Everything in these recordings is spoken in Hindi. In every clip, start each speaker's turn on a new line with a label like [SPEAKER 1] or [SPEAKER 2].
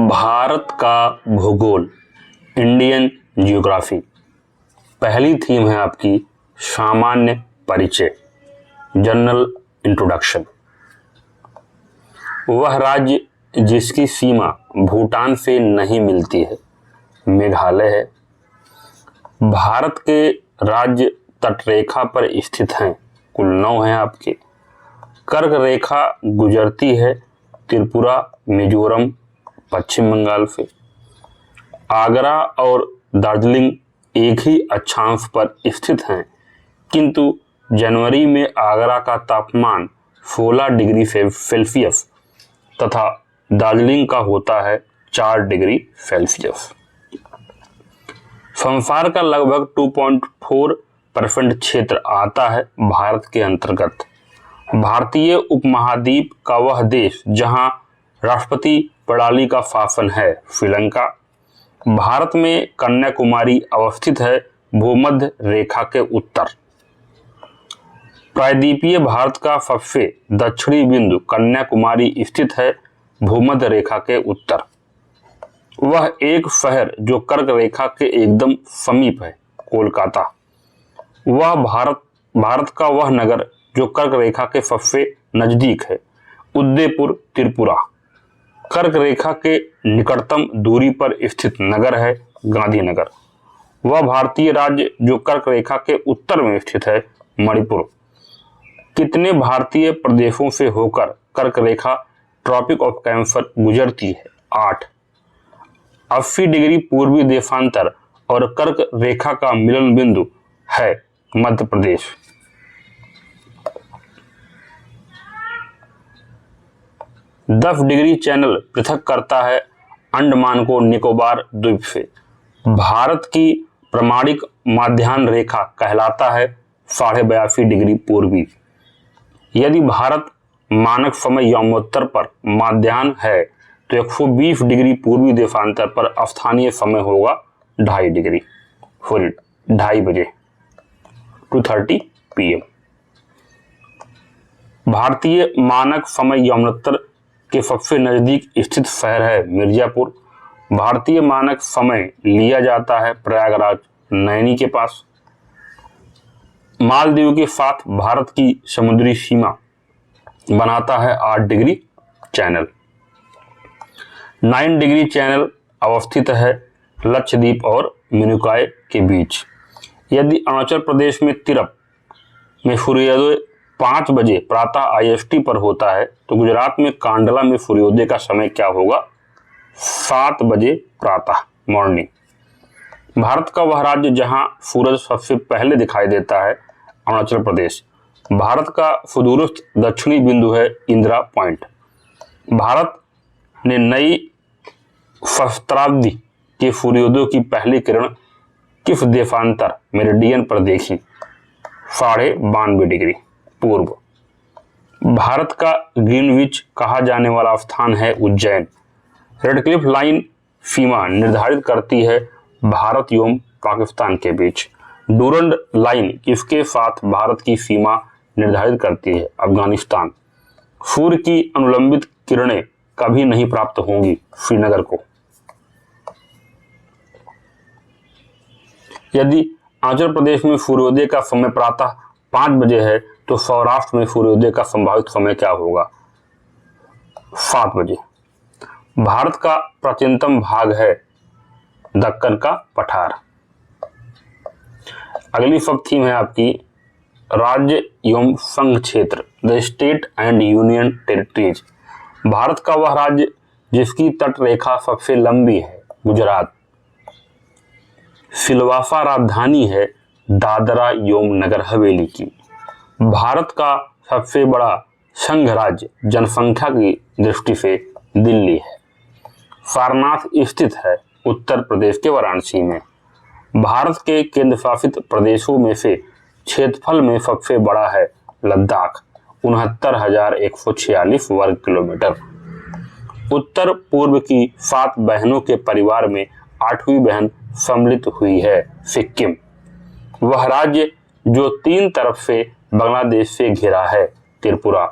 [SPEAKER 1] भारत का भूगोल, इंडियन ज्योग्राफी। पहली थीम है आपकी सामान्य परिचय, जनरल इंट्रोडक्शन। वह राज्य जिसकी सीमा भूटान से नहीं मिलती है, मेघालय है। भारत के राज्य तटरेखा पर स्थित हैं, कुल 9 हैं आपके। कर्क रेखा गुजरती है त्रिपुरा, मिजोरम, पश्चिम बंगाल से। आगरा और दार्जिलिंग एक ही अक्षांश पर स्थित हैं, किंतु जनवरी में आगरा का तापमान 16 डिग्री सेल्सियस तथा दार्जिलिंग का होता है 4 डिग्री सेल्सियस। संसार का लगभग 2.4% क्षेत्र आता है भारत के अंतर्गत। भारतीय उपमहाद्वीप का वह देश जहां राष्ट्रपति प्रणाली का शासन है, श्रीलंका। भारत में कन्याकुमारी अवस्थित है भूमध्य रेखा के उत्तर। प्रायद्वीपीय भारत का सबसे दक्षिणी बिंदु कन्याकुमारी स्थित है भूमध्य रेखा के उत्तर। वह एक शहर जो कर्क रेखा के एकदम समीप है, कोलकाता। वह भारत का वह नगर जो कर्क रेखा के सबसे नजदीक है, उदयपुर, त्रिपुरा। कर्क रेखा के निकटतम दूरी पर स्थित नगर है गांधीनगर। वह भारतीय राज्य जो कर्क रेखा के उत्तर में स्थित है, मणिपुर। कितने भारतीय प्रदेशों से होकर कर्क रेखा ट्रॉपिक ऑफ कैंसर गुजरती है? 8। 80 डिग्री पूर्वी देशांतर और कर्क रेखा का मिलन बिंदु है मध्य प्रदेश। दस डिग्री चैनल पृथक करता है अंडमान को निकोबार द्वीप से। भारत की प्रमाणिक माध्याह्न रेखा कहलाता है 82.5 डिग्री पूर्वी। यदि भारत मानक समय यमोत्तर पर माध्याह्न है तो 120 डिग्री पूर्वी देशांतर पर स्थानीय समय होगा 2.5 डिग्री, 2:30 बजे, 2:30 PM। भारतीय मानक समय यमोत्तर के सबसे नजदीक स्थित शहर है मिर्जापुर। भारतीय मानक समय लिया जाता है प्रयागराज, नैनी के पास। मालदीव के साथ भारत की समुद्री सीमा बनाता है 8 डिग्री चैनल। 9 डिग्री चैनल अवस्थित है लक्षद्वीप और मिनुकाई के बीच। यदि अरुणाचल प्रदेश में तिरप में सूर्योदय 5 बजे प्रातः IST पर होता है तो गुजरात में कांडला में सूर्योदय का समय क्या होगा? 7 बजे प्रातः, मॉर्निंग। भारत का वह राज्य जहां सूरज सबसे पहले दिखाई देता है, अरुणाचल प्रदेश। भारत का सुदूरस्थ दक्षिणी बिंदु है इंदिरा पॉइंट। भारत ने नई सहस्त्राब्दी के सूर्योदय की पहली किरण किस देशांतर मेरिडियन पर देखी? 92.5 डिग्री पूर्व। भारत का ग्रीनविच कहा जाने वाला स्थान है उज्जैन। रेडक्लिफ लाइन सीमा निर्धारित करती है भारत एवं पाकिस्तान के बीच। डूरंड लाइन किसके साथ भारत की सीमा निर्धारित करती है? अफगानिस्तान। सूर्य की अनुलंबित किरणें कभी नहीं प्राप्त होंगी श्रीनगर को। यदि अरुणाचल प्रदेश में सूर्योदय का समय प्रातः 5 बजे है तो सौराष्ट्र में सूर्योदय का संभावित समय क्या होगा? 7 बजे। भारत का प्राचीनतम भाग है दक्कन का पठार। अगली सब थीम है आपकी राज्य एवं संघ क्षेत्र, the state and union territories. Bharat का वह राज्य जिसकी तट रेखा सबसे लंबी है, गुजरात। सिलवासा राजधानी है दादरा एवं नगर हवेली की। भारत का सबसे बड़ा संघ राज्य जनसंख्या की दृष्टि से दिल्ली है। सारनाथ स्थित है उत्तर प्रदेश के वाराणसी में। भारत के केंद्र शासित प्रदेशों में से क्षेत्रफल में सबसे बड़ा है लद्दाख, 69,146 वर्ग किलोमीटर। उत्तर पूर्व की 7 बहनों के परिवार में 8वीं बहन सम्मिलित हुई है, सिक्किम। वह राज्य जो 3 तरफ से बांग्लादेश से घिरा है, त्रिपुरा।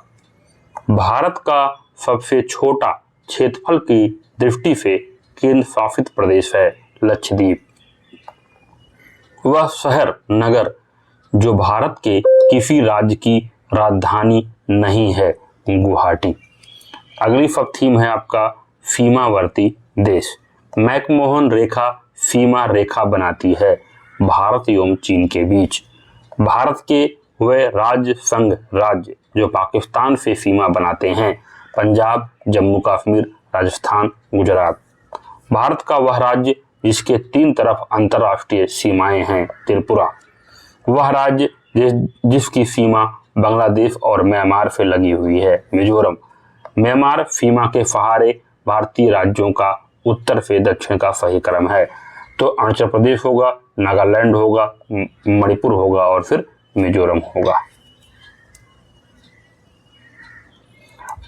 [SPEAKER 1] भारत का सबसे छोटा क्षेत्रफल की दृष्टि से केंद्र शासित प्रदेश है लक्षद्वीप। वह शहर नगर जो भारत के किसी राज्य की राजधानी नहीं है गुवाहाटी। अगली सब थीम है आपका सीमावर्ती देश। मैकमोहन रेखा सीमा रेखा बनाती है भारत एवं चीन के बीच। भारत के वे राज्य संघ राज्य जो पाकिस्तान से सीमा बनाते हैं पंजाब, जम्मू कश्मीर, राजस्थान, गुजरात। भारत का वह राज्य जिसके 3 तरफ अंतर्राष्ट्रीय सीमाएं हैं त्रिपुरा। वह राज्य जिसकी सीमा बांग्लादेश और म्यांमार से लगी हुई है मिजोरम। म्यांमार सीमा के सहारे भारतीय राज्यों का उत्तर से दक्षिण का सही क्रम है। तो अरुणाचल प्रदेश होगा, नागालैंड होगा, मणिपुर होगा और फिर मिजोरम होगा।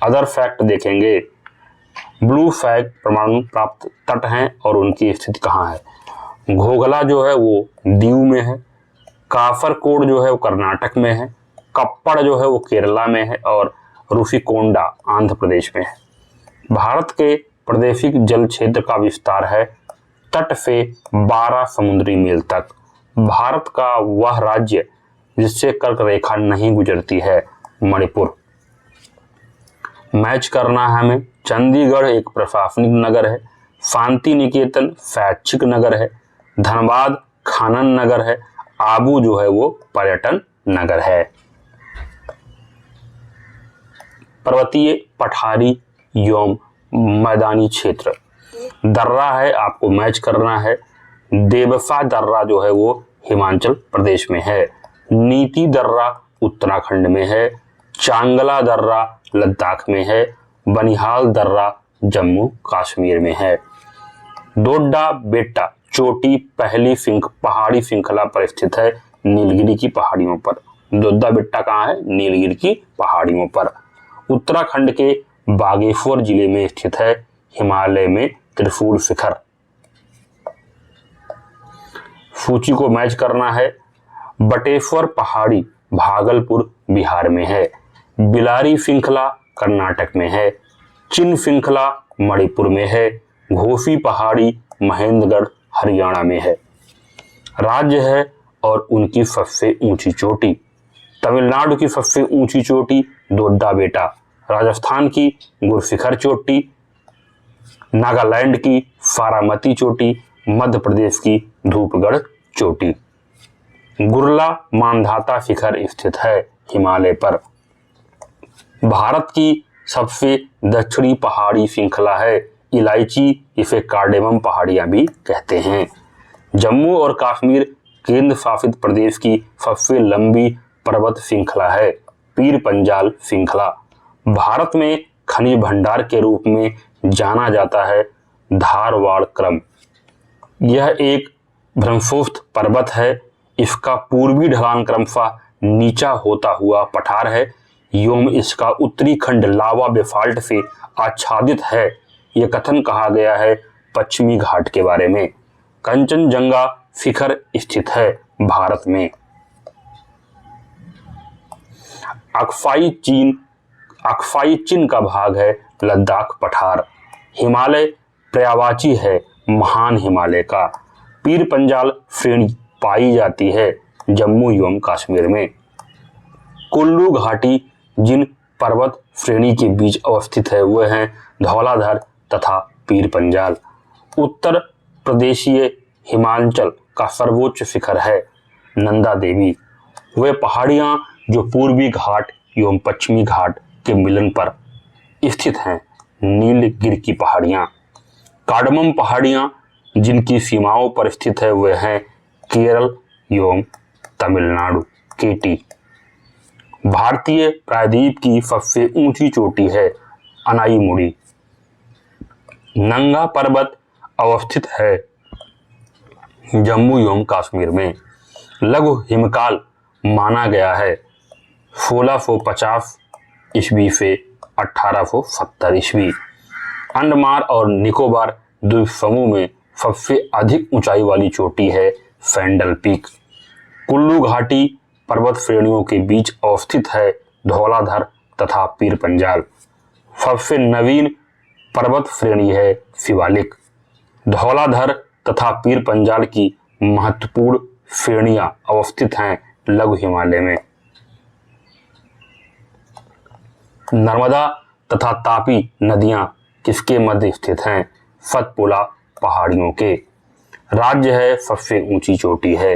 [SPEAKER 1] अदर फैक्ट देखेंगे। ब्लू फ्लैग परमाणु प्राप्त तट हैं और उनकी स्थिति कहाँ है। घोघला जो है वो दीव में है, कासरकोड जो है वो कर्नाटक में है, कप्पड़ जो है वो केरला में है और रुषिकोंडा आंध्र प्रदेश में है। भारत के प्रादेशिक जल क्षेत्र का विस्तार है तट से 12 समुद्री मील तक। भारत का वह राज्य जिससे कर्क रेखा नहीं गुजरती है मणिपुर। मैच करना है हमें। चंडीगढ़ एक प्रशासनिक नगर है, शांति निकेतन शैक्षिक नगर है, धनबाद खनन नगर है, आबू जो है वो पर्यटन नगर है। पर्वतीय पठारी एवं मैदानी क्षेत्र। दर्रा है, आपको मैच करना है। देवसा दर्रा जो है वो हिमाचल प्रदेश में है, नीति दर्रा उत्तराखंड में है, चांगला दर्रा लद्दाख में है, बनिहाल दर्रा जम्मू कश्मीर में है। डोडा बेट्टा चोटी पहली पहाड़ी श्रृंखला पर स्थित है नीलगिरी की पहाड़ियों पर। डोडा बेट्टा कहाँ है? नीलगिरी की पहाड़ियों पर। उत्तराखंड के बागेश्वर जिले में स्थित है, हिमालय में त्रिशूल शिखर। सूची को मैच करना है। बटेश्वर पहाड़ी भागलपुर बिहार में है, बिलारी श्रृंखला कर्नाटक में है, चिन श्रृंखला मणिपुर में है, घोसी पहाड़ी महेंद्रगढ़ हरियाणा में है। राज्य है और उनकी सबसे ऊंची चोटी। तमिलनाडु की सबसे ऊंची चोटी डोडा बेटा, राजस्थान की गुरशिखर चोटी, नागालैंड की सारामती चोटी, मध्य प्रदेश की धूपगढ़ चोटी। गुरला मानधाता शिखर स्थित है हिमालय पर। भारत की सबसे दक्षिणी पहाड़ी श्रृंखला है इलायची, इसे कार्डेमम पहाड़ियां भी कहते हैं। जम्मू और कश्मीर केंद्र शासित प्रदेश की सबसे लंबी पर्वत श्रृंखला है पीर पंजाल श्रृंखला। भारत में खनिज भंडार के रूप में जाना जाता है धारवाड़ क्रम। यह एक ब्रह्मोत्थ पर्वत है। इसका पूर्वी ढलान क्रमशः नीचा होता हुआ पठार है एवं इसका उत्तरी खंड लावा बेसाल्ट से आच्छादित है। यह कथन कहा गया है पश्चिमी घाट के बारे में। कंचनजंगा शिखर स्थित है भारत में। अक्साई चीन का भाग है लद्दाख पठार। हिमालय पर्यावाची है महान हिमालय का। पीर पंजाल श्रेणी पाई जाती है जम्मू एवं कश्मीर में। कुल्लू घाटी जिन पर्वत श्रेणी के बीच अवस्थित है वह हैं धौलाधर तथा पीर पंजाल। उत्तर प्रदेशीय हिमाचल का सर्वोच्च शिखर है नंदा देवी। वे पहाड़ियां जो पूर्वी घाट एवं पश्चिमी घाट के मिलन पर स्थित हैं नीलगिरी की पहाड़ियां। कार्डमम पहाड़ियां जिनकी सीमाओं पर स्थित है वे हैं केरल एवं तमिलनाडु केटी। भारतीय प्रायद्वीप की सबसे ऊंची चोटी है अनाईमुड़ी। नंगा पर्वत अवस्थित है जम्मू एवं कश्मीर में। लघु हिमकाल माना गया है 1650 ईस्वी से 1870 ईस्वी। अंडमान और निकोबार द्वीप समूह में सबसे अधिक ऊंचाई वाली चोटी है सैंडल पीक। कुल्लू घाटी पर्वत श्रेणियों के बीच अवस्थित है धौलाधर तथा पीर पंजाल। सबसे नवीन पर्वत श्रेणी है शिवालिक। धौलाधर तथा पीर पंजाल की महत्वपूर्ण श्रेणियां अवस्थित हैं लघु हिमालय में। नर्मदा तथा तापी नदियां किसके मध्य स्थित हैं? सतपुड़ा पहाड़ियों के। राज्य है सबसे ऊंची चोटी है।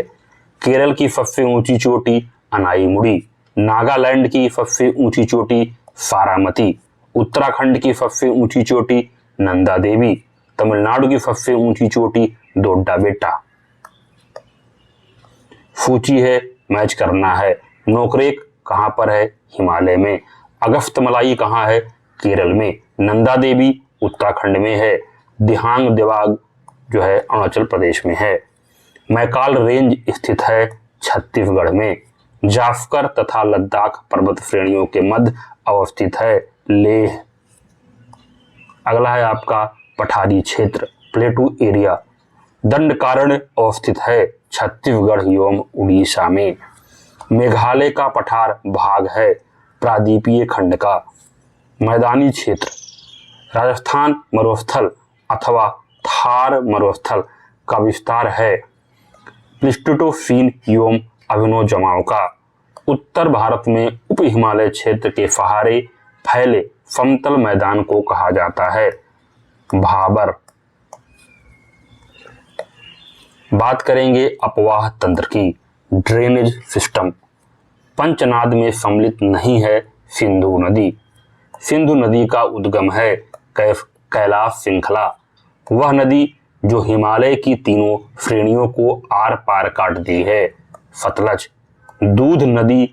[SPEAKER 1] केरल की सबसे ऊंची चोटी अनाईमुड़ी। नागालैंड की सबसे ऊंची चोटी सारामती। उत्तराखंड की सबसे ऊंची चोटी नंदा देवी। तमिलनाडु की सबसे ऊंची चोटी डोडा बेटा। सूची है, मैच करना है। नोकरेक कहां पर है? हिमालय में। अगस्त्यमलाई कहां है? केरल में। नंदा देवी उत्तराखंड में है। दिहांग देवाग जो है अरुणाचल प्रदेश में है। मैकाल रेंज स्थित है छत्तीसगढ़ में। जाफकर तथा लद्दाख पर्वत श्रेणियों के मध्य अवस्थित है लेह। अगला है आपका पठारी क्षेत्र प्लेटू एरिया। दंडकारण्य अवस्थित है छत्तीसगढ़ एवं उड़ीसा में। मेघालय का पठार भाग है प्रायद्वीपीय खंड का। मैदानी क्षेत्र राजस्थान मरुस्थल अथवा थार मरुस्थल का विस्तार है प्लीस्टोसीन एवं अभिनव जमाव का। उत्तर भारत में उप हिमालय क्षेत्र के सहारे फैले समतल मैदान को कहा जाता है भाबर। बात करेंगे अपवाह तंत्र की। ड्रेनेज सिस्टम पंचनाद में सम्मिलित नहीं है सिंधु नदी। सिंधु नदी का उद्गम है कैलाश श्रृंखला। वह नदी जो हिमालय की तीनों श्रेणियों को आर पार काटती है सतलज। दूध नदी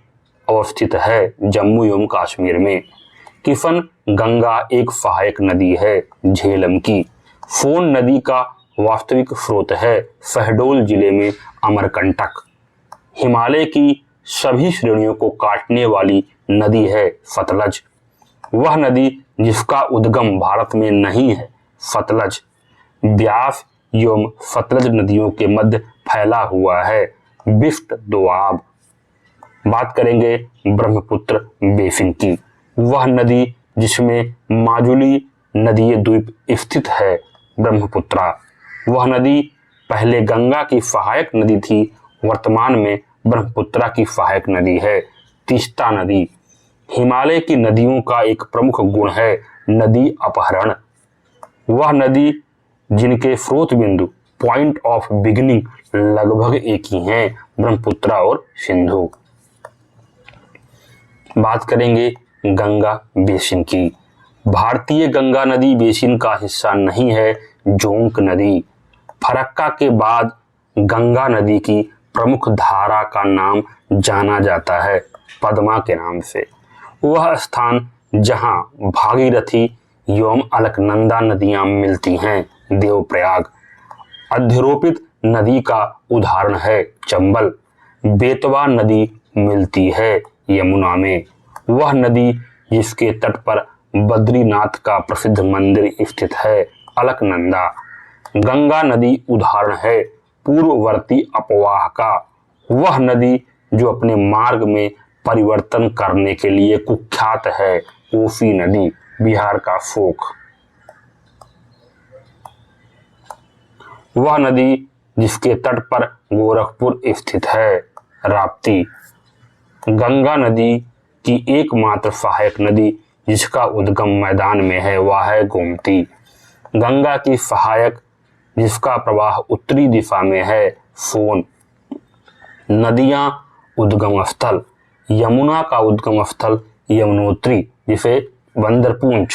[SPEAKER 1] अवस्थित है जम्मू एवं कश्मीर में। किशन गंगा एक सहायक नदी है झेलम की। सोन नदी का वास्तविक स्रोत है शहडोल जिले में अमरकंटक। हिमालय की सभी श्रेणियों को काटने वाली नदी है सतलज। वह नदी जिसका उद्गम भारत में नहीं है सतलज। ब्यास एवं सतलज नदियों के मध्य फैला हुआ है बिस्ट दोआब। बात करेंगे ब्रह्मपुत्र बेसिन की। वह नदी जिसमें माजुली नदीय द्वीप स्थित है ब्रह्मपुत्रा। वह नदी पहले गंगा की सहायक नदी थी, वर्तमान में ब्रह्मपुत्रा की सहायक नदी है तीस्ता नदी। हिमालय की नदियों का एक प्रमुख गुण है नदी अपहरण। वह नदी जिनके स्रोत बिंदु पॉइंट ऑफ बिगिनिंग लगभग एक ही हैं ब्रह्मपुत्रा और सिंधु। बात करेंगे गंगा बेसिन की। भारतीय गंगा नदी बेसिन का हिस्सा नहीं है जोंक नदी। फरक्का के बाद गंगा नदी की प्रमुख धारा का नाम जाना जाता है पद्मा के नाम से। वह स्थान जहां भागीरथी एवं अलकनंदा नदियां मिलती हैं देवप्रयाग। अध्यरोपित नदी का उदाहरण है चंबल। बेतवा नदी मिलती है यमुना में। वह नदी जिसके तट पर बद्रीनाथ का प्रसिद्ध मंदिर स्थित है अलकनंदा। गंगा नदी उदाहरण है पूर्ववर्ती अपवाह का। वह नदी जो अपने मार्ग में परिवर्तन करने के लिए कुख्यात है कोसी नदी बिहार का शोक। वह नदी जिसके तट पर गोरखपुर स्थित है राप्ती। गंगा नदी की एकमात्र सहायक नदी जिसका उद्गम मैदान में है वह है गोमती। गंगा की सहायक जिसका प्रवाह उत्तरी दिशा में है सोन। नदियां उद्गम स्थल यमुना का उद्गम स्थल यमुनोत्री जिसे बंदरपूंछ।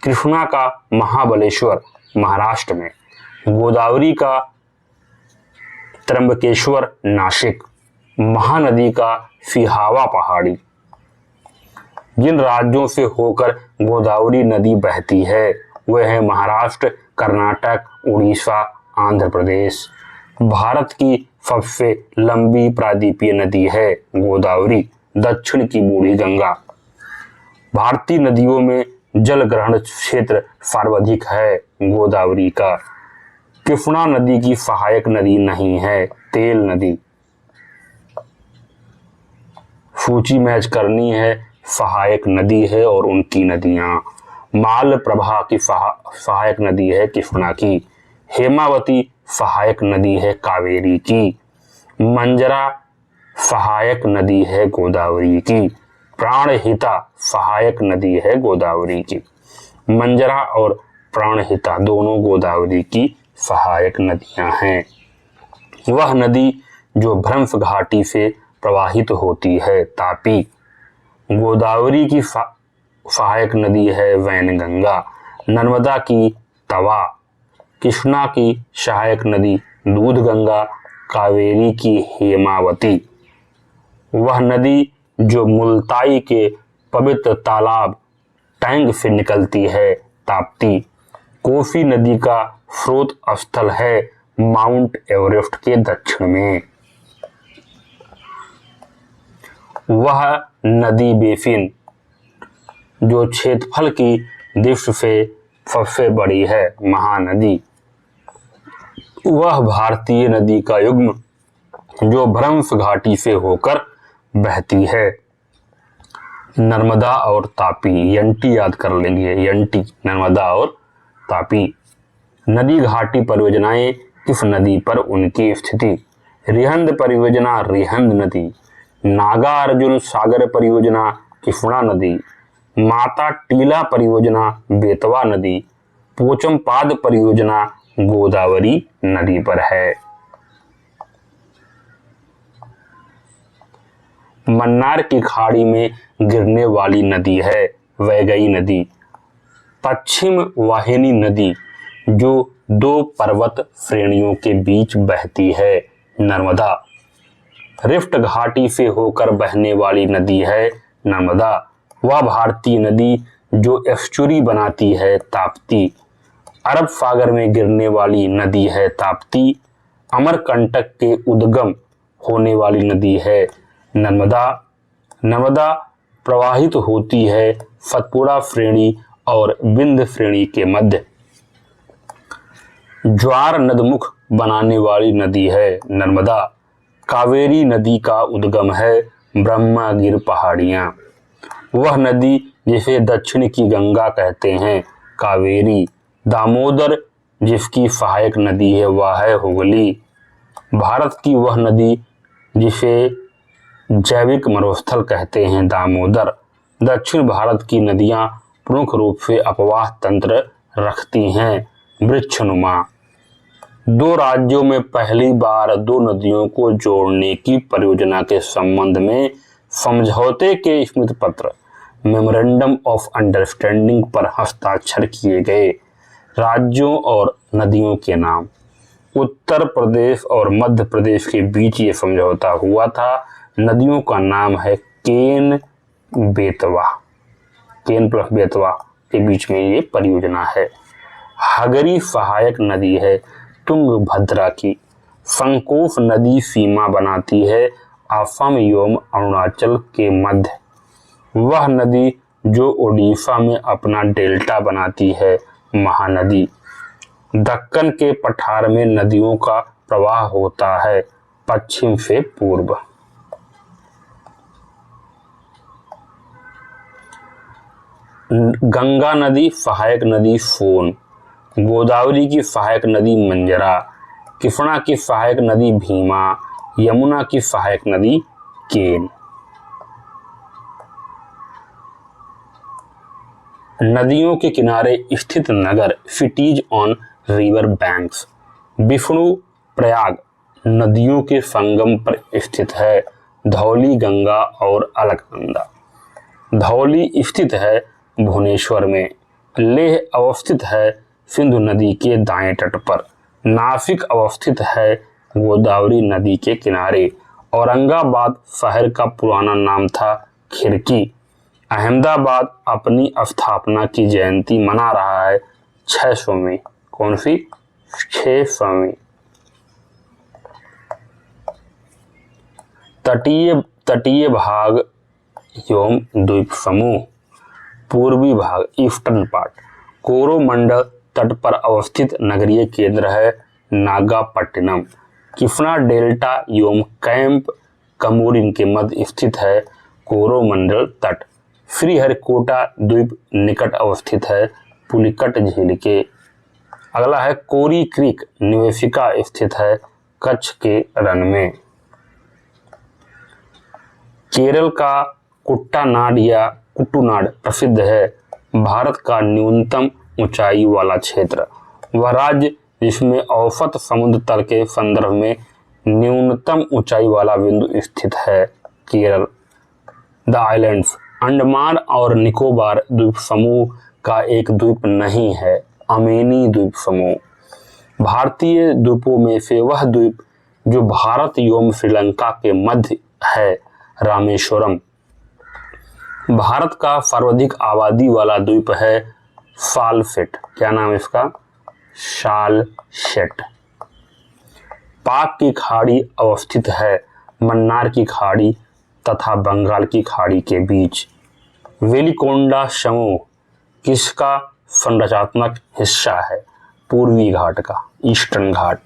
[SPEAKER 1] कृष्णा का महाबलेश्वर महाराष्ट्र में। गोदावरी का त्र्यंबकेश्वर नासिक। महानदी का सिहावा पहाड़ी। जिन राज्यों से होकर गोदावरी नदी बहती है वे हैं महाराष्ट्र, कर्नाटक, उड़ीसा, आंध्र प्रदेश। भारत की सबसे लंबी प्रायद्वीपीय नदी है गोदावरी, दक्षिण की बूढ़ी गंगा। भारतीय नदियों में जल ग्रहण क्षेत्र सर्वाधिक है गोदावरी का। कृष्णा नदी की सहायक नदी नहीं है तेल नदी। सूची मैच करनी है, सहायक नदी है और उनकी नदियां। मालप्रभा की सहायक नदी है कृष्णा की। हेमावती सहायक नदी है कावेरी की। मंजरा सहायक नदी है गोदावरी की। प्राणहिता सहायक नदी है गोदावरी की। मंजरा और प्राणहिता दोनों गोदावरी की सहायक नदियां हैं। वह नदी जो भ्रंश घाटी से प्रवाहित होती है तापी। गोदावरी की सहायक नदी है वैनगंगा। नर्मदा की तवा। कृष्णा की सहायक नदी दूधगंगा। कावेरी की हेमावती। वह नदी जो मुल्ताई के पवित्र तालाब टैंक से निकलती है ताप्ती। कोसी नदी का स्रोत स्थल है माउंट एवरेस्ट के दक्षिण में। वह नदी बेसिन जो क्षेत्रफल की दृष्टि से सबसे बड़ी है महानदी। वह भारतीय नदी का युग्म जो भ्रंश घाटी से होकर बहती है। नर्मदा और तापी, यंटी याद कर लेंगे, यंटी नर्मदा और तापी। नदी घाटी परियोजनाएं किस नदी पर उनकी स्थिति। रिहंद परियोजना रिहंद नदी। नागार्जुन सागर परियोजना कृष्णा नदी। माता टीला परियोजना बेतवा नदी। पोचमपाद परियोजना गोदावरी नदी पर है। मन्नार की खाड़ी में गिरने वाली नदी है वैगई नदी। पश्चिम वाहिनी नदी जो दो पर्वत श्रेणियों के बीच बहती है नर्मदा। रिफ्ट घाटी से होकर बहने वाली नदी है नर्मदा। वह भारतीय नदी जो एस्चुरी बनाती है ताप्ती। अरब सागर में गिरने वाली नदी है ताप्ती। अमरकंटक के उद्गम होने वाली नदी है नर्मदा। नर्मदा प्रवाहित होती है सतपुड़ा श्रेणी और विंध्य श्रेणी के मध्य। ज्वार नदमुख बनाने वाली नदी है नर्मदा। कावेरी नदी का उद्गम है ब्रह्मगिर पहाड़ियां। वह नदी जिसे दक्षिण की गंगा कहते हैं कावेरी। दामोदर जिसकी सहायक नदी है वह है हुगली। भारत की वह नदी जिसे जैविक मरुस्थल कहते हैं दामोदर। दक्षिण भारत की नदियां प्रमुख रूप से अपवाह तंत्र रखती हैं वृक्षनुमा। दो राज्यों में पहली बार दो नदियों को जोड़ने की परियोजना के संबंध में समझौते के स्मृति पत्र मेमोरेंडम ऑफ अंडरस्टैंडिंग पर हस्ताक्षर किए गए। राज्यों और नदियों के नाम। उत्तर प्रदेश और मध्य प्रदेश के बीच ये समझौता हुआ था। नदियों का नाम है केन बेतवा। केन प्लस बेतवा के बीच में ये परियोजना है। हगरी सहायक नदी है तुंगभद्रा की। संकोफ नदी सीमा बनाती है असम एवं अरुणाचल के मध्य। वह नदी जो ओडिशा में अपना डेल्टा बनाती है महानदी। दक्कन के पठार में नदियों का प्रवाह होता है पश्चिम से पूर्व। गंगा नदी सहायक नदी सोन। गोदावरी की सहायक नदी मंजरा। कृष्णा की सहायक नदी भीमा। यमुना की सहायक नदी केन। नदियों के किनारे स्थित नगर cities on river banks. Vishnuprayag नदियों के संगम पर स्थित है। धौली गंगा और अलकनंदा। धौली स्थित है भुवनेश्वर में। लेह अवस्थित है सिंधु नदी के दाएं तट पर। नासिक अवस्थित है गोदावरी नदी के किनारे। औरंगाबाद शहर का पुराना नाम था खिरकी। अहमदाबाद अपनी स्थापना की जयंती मना रहा है 600वीं। कौन सी? 600वीं। तटीय भाग एवं द्वीप समूह। पूर्वी भाग ईस्टर्न पार्ट। कोरोमंडल तट पर अवस्थित नगरीय केंद्र है नागापट्टिनम। कृष्णा डेल्टा एवं कैंप कमोरिन के मध्य स्थित है कोरोमंडल तट। श्रीहरिकोटा द्वीप निकट अवस्थित है पुलिकट झील के। अगला है कोरी क्रीक निवेशिका स्थित है कच्छ के रण में। केरल का कुट्टानाड या कुट्टूनाड प्रसिद्ध है, भारत का न्यूनतम ऊंचाई वाला क्षेत्र। वह राज्य जिसमें औसत समुद्र तल के संदर्भ में न्यूनतम ऊंचाई वाला बिंदु स्थित है, केरल। द आइलैंड्स अंडमान और निकोबार द्वीप समूह का एक द्वीप नहीं है, अमेनी द्वीप समूह। भारतीय द्वीपों में से वह द्वीप जो भारत एवं श्रीलंका के मध्य है, रामेश्वरम। भारत का सर्वाधिक आबादी वाला द्वीप है सालसेट। क्या नाम है इसका? सालसेट। पाक की खाड़ी अवस्थित है मन्नार की खाड़ी तथा बंगाल की खाड़ी के बीच। वेलिकोंडा समूह किसका संरचनात्मक हिस्सा है? पूर्वी घाट का, ईस्टर्न घाट।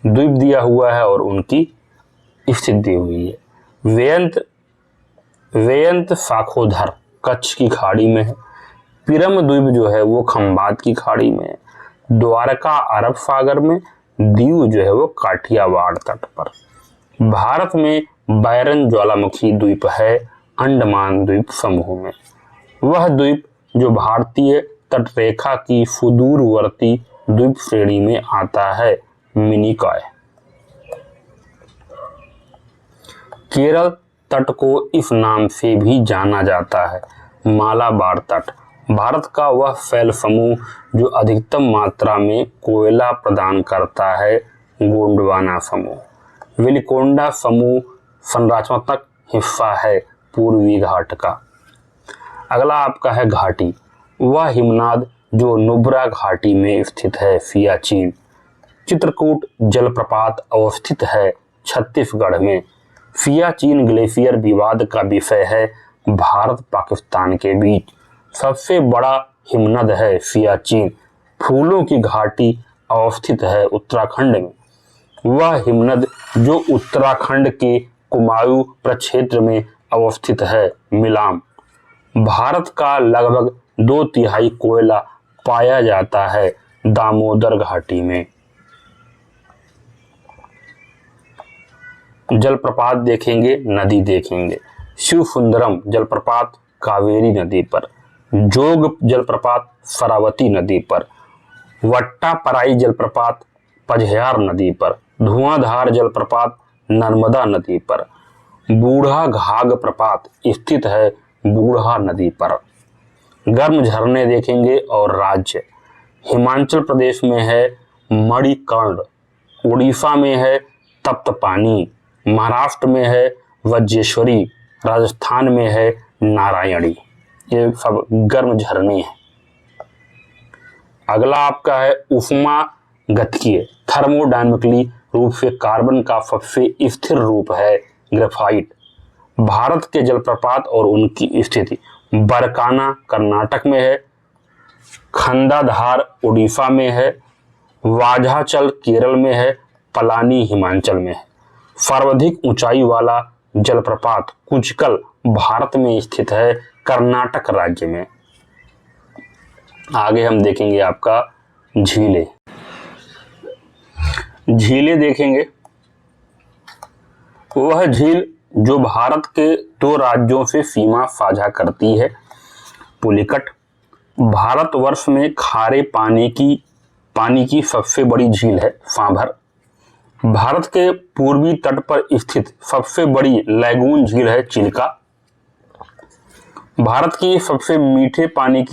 [SPEAKER 1] द्वीप दिया हुआ है और उनकी स्थिति दी हुई है। वेयंत साखोधर कच्छ की खाड़ी में है। पिरम द्वीप जो है वो खंबात की खाड़ी में है। द्वारका अरब सागर में, दीव जो है वो काठियावाड़ तट पर। भारत में बैरन ज्वालामुखी द्वीप है अंडमान द्वीप समूह में। वह द्वीप जो भारतीय तटरेखा की सुदूरवर्ती द्वीप श्रेणी में आता है, मिनिकॉय। केरल तट को इस नाम से भी जाना जाता है, मालाबार तट। भारत का वह फैल समूह जो अधिकतम मात्रा में कोयला प्रदान करता है, गोंडवाना समूह। वेलिकोंडा समूह संरचनात्मक हिस्सा है पूर्वी घाट का। अगला आपका है घाटी। वह हिमनाद जो नुब्रा घाटी में स्थित है, सियाचिन। चित्रकूट जलप्रपात अवस्थित है छत्तीसगढ़ में। सियाचिन ग्लेशियर विवाद का विषय है भारत पाकिस्तान के बीच। सबसे बड़ा हिमनद है सियाचिन। फूलों की घाटी अवस्थित है उत्तराखंड में। वह हिमनद जो उत्तराखंड के कुमाऊं प्रक्षेत्र में अवस्थित है, मिलाम। भारत का लगभग 2/3 कोयला पाया जाता है दामोदर घाटी में। जलप्रपात देखेंगे, नदी देखेंगे। शिव सुंदरम जलप्रपात कावेरी नदी पर। जोग जलप्रपात शरावती नदी पर। वट्टापराई जलप्रपात पझयार नदी पर। धुआंधार जलप्रपात नर्मदा नदी पर। बूढ़ा घाघ प्रपात स्थित है बूढ़ा नदी पर। गर्म झरने देखेंगे और राज्य। हिमाचल प्रदेश में है मणिकर्ण, उड़ीसा में है तप्तपानी, महाराष्ट्र में है वज्रेश्वरी, राजस्थान में है नारायणी। ये सब गर्म झरने हैं। अगला आपका है उष्मागतिकीय, थर्मोडायनामिकली रूप से कार्बन का सबसे स्थिर रूप है ग्रेफाइट। भारत के जलप्रपात और उनकी स्थिति। बरकाना कर्नाटक में है, खंडाधार उड़ीसा में है, वाझाचल केरल में है, पलानी हिमाचल में है। सर्वाधिक ऊंचाई वाला जलप्रपात कुचकल भारत में स्थित है, कर्नाटक राज्य में। आगे हम देखेंगे आपका झीलें। झीलें देखेंगे। वह झील जो भारत के 2 राज्यों से सीमा साझा करती है, पुलिकट। भारतवर्ष में खारे पानी की सबसे बड़ी झील है सांभर। भारत के पूर्वी तट पर स्थित सबसे बड़ी लैगून झील है चिल्का। भारत की सबसे मीठे पानी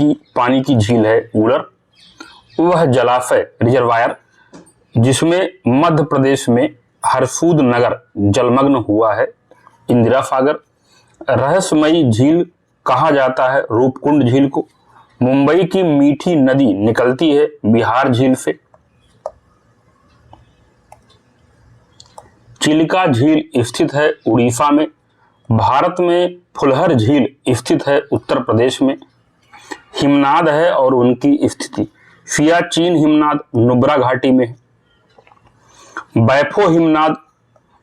[SPEAKER 1] की झील है उलर। वह जलाशय रिजर्वायर जिसमें मध्य प्रदेश में हरसूद नगर जलमग्न हुआ है, इंदिरा सागर। रहस्यमयी झील कहा जाता है रूपकुंड झील को। मुंबई की मीठी नदी निकलती है बिहार झील से। चिल्का झील स्थित है उड़ीसा में। भारत में फुलहर झील स्थित है उत्तर प्रदेश में। हिमनाद है और उनकी स्थिति। सियाचिन हिमनाद नुब्रा घाटी में है। बैफो हिमनाद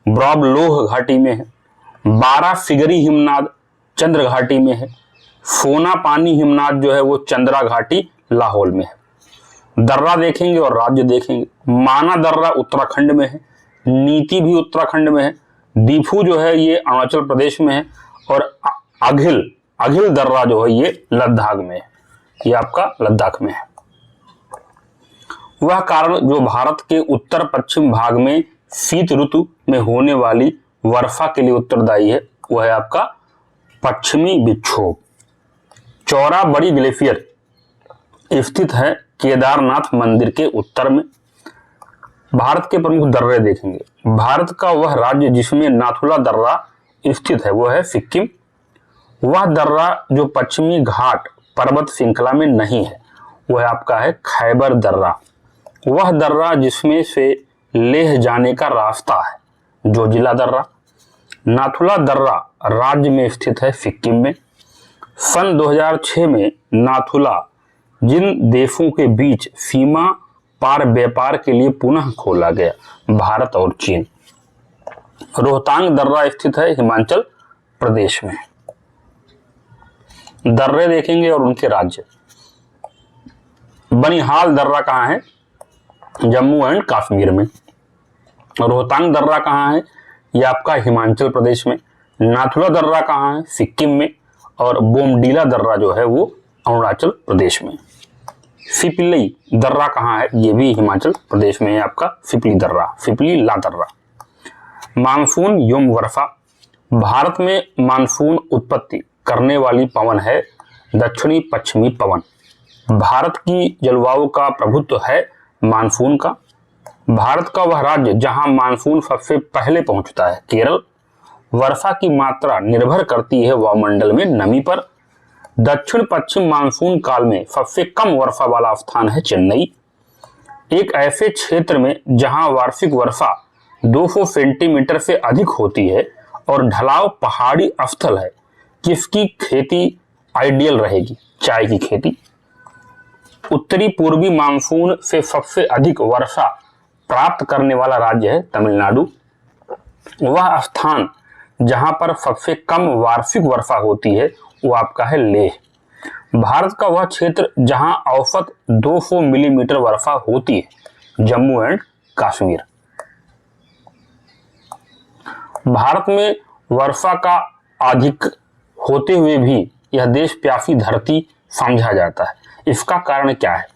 [SPEAKER 1] ब्रॉबलोह घाटी में है। 12 फिगरी हिमनाद चंद्र घाटी में है। फोना पानी हिमनाद जो है वो चंद्रा घाटी लाहौल में है। दर्रा देखेंगे और राज्य देखेंगे। माना दर्रा उत्तराखंड में है, नीति भी उत्तराखंड में है, दीफू जो है ये अरुणाचल प्रदेश में है और अघिल दर्रा जो है ये लद्दाख में है, ये आपका लद्दाख में है। वह कारण जो भारत के उत्तर पश्चिम भाग में शीत ऋतु में होने वाली वर्षा के लिए उत्तरदायी है, वह है आपका पश्चिमी विक्षोभ। चौरा बड़ी ग्लेशियर स्थित है केदारनाथ मंदिर के उत्तर में। भारत के प्रमुख दर्रे देखेंगे। भारत का वह राज्य जिसमें नाथुला दर्रा स्थित है वह है सिक्किम। वह दर्रा जो पश्चिमी घाट पर्वत श्रृंखला में नहीं है वह आपका है खैबर दर्रा। वह दर्रा जिसमें से लेह जाने का रास्ता है जोजिला दर्रा। नाथुला दर्रा राज्य में स्थित है सिक्किम में। सन 2006 में नाथुला जिन देशों के बीच सीमा पार व्यापार के लिए पुनः खोला गया, भारत और चीन। रोहतांग दर्रा स्थित है हिमाचल प्रदेश में। दर्रे देखेंगे और उनके राज्य। बनिहाल दर्रा कहाँ है? जम्मू एंड कश्मीर में। रोहतांग दर्रा कहाँ है? ये आपका हिमाचल प्रदेश में। नाथुला दर्रा कहाँ है? सिक्किम में। और बोमडीला दर्रा जो है वो अरुणाचल प्रदेश में। सिपली दर्रा कहाँ है? ये भी हिमाचल प्रदेश में है आपका सिपली ला दर्रा। मानसून एवं वर्षा। भारत में मानसून उत्पत्ति करने वाली पवन है दक्षिणी पश्चिमी पवन। भारत की जलवायु का प्रभुत्व है मानसून का। भारत का वह राज्य जहां मानसून सबसे पहले पहुंचता है केरल। वर्षा की मात्रा निर्भर करती है वायुमंडल में नमी पर। दक्षिण पश्चिम मानसून काल में सबसे कम वर्षा वाला स्थान है चेन्नई। एक ऐसे क्षेत्र में जहां वार्षिक वर्षा 200 सेंटीमीटर से अधिक होती है और ढलाव पहाड़ी स्थल है, किसकी खेती आइडियल रहेगी? चाय की खेती। उत्तरी पूर्वी मानसून से सबसे अधिक वर्षा प्राप्त करने वाला राज्य है तमिलनाडु। वह स्थान जहां पर सबसे कम वार्षिक वर्षा होती है वो आपका है लेह। भारत का वह क्षेत्र जहां औसत 200 मिलीमीटर वर्षा होती है जम्मू एंड कश्मीर। भारत में वर्षा का अधिक होते हुए भी यह देश प्यासी धरती समझा जाता है। इसका कारण क्या है?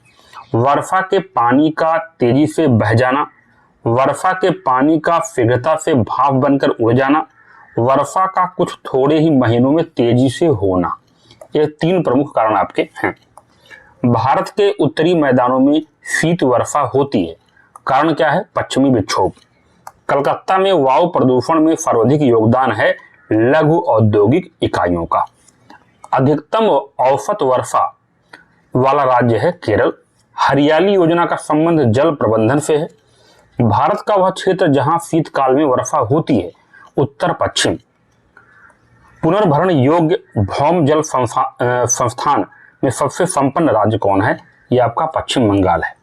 [SPEAKER 1] वर्षा के पानी का तेजी से बह जाना, वर्षा के पानी का शीघ्रता से भाप बनकर उड़ जाना, वर्षा का कुछ थोड़े ही महीनों में तेजी से होना, ये 3 प्रमुख कारण आपके हैं। भारत के उत्तरी मैदानों में शीत वर्षा होती है। कारण क्या है? पश्चिमी विक्षोभ। कलकत्ता में वायु प्रदूषण में सर्वाधिक योगदान है लघु औद्योगिक इकाइयों का। अधिकतम औसत वर्षा वाला राज्य है केरल। हरियाली योजना का संबंध जल प्रबंधन से है। भारत का वह क्षेत्र जहां शीतकाल में वर्षा होती है उत्तर पश्चिम। पुनर्भरण योग्य भौम जल संस्थान में सबसे संपन्न राज्य कौन है? यह आपका पश्चिम बंगाल है।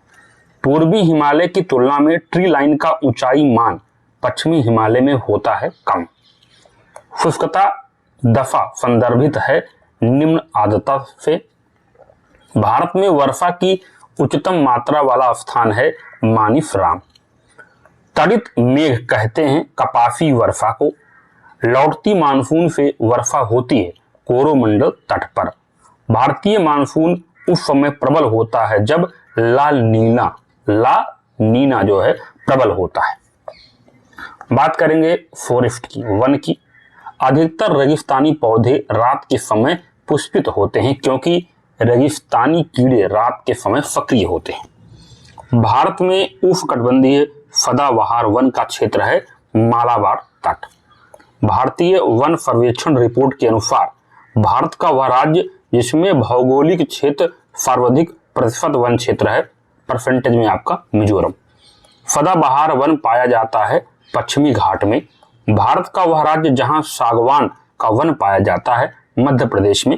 [SPEAKER 1] पूर्वी हिमालय की तुलना में ट्री लाइन का ऊंचाई मान पश्चिमी हिमालय में होता है कम। शुष्कता दफा संदर्भित है निम्न आर्द्रता से। भारत में वर्षा की उच्चतम मात्रा वाला स्थान है मानिसराम। तड़ित मेघ कहते हैं कपासी वर्षा को। लौटती मानसून से वर्षा होती है कोरोमंडल तट पर। भारतीय मानसून उस समय प्रबल होता है जब ला नीना जो है प्रबल होता है। बात करेंगे फॉरेस्ट की, वन की। अधिकतर रेगिस्तानी पौधे रात के समय पुष्पित होते हैं क्योंकि रेगिस्तानी कीड़े रात के समय सक्रिय होते हैं। भारत में उष्णकटिबंधीय सदाबहार वन का क्षेत्र है मालाबार तट। भारतीय वन सर्वेक्षण रिपोर्ट के अनुसार भारत का वह राज्य जिसमें भौगोलिक क्षेत्र सर्वाधिक प्रतिशत वन क्षेत्र है परसेंटेज में आपका मिजोरम। सदाबहार वन पाया जाता है पश्चिमी घाट में। भारत का वह राज्य जहां सागवान का वन पाया जाता है मध्य प्रदेश में।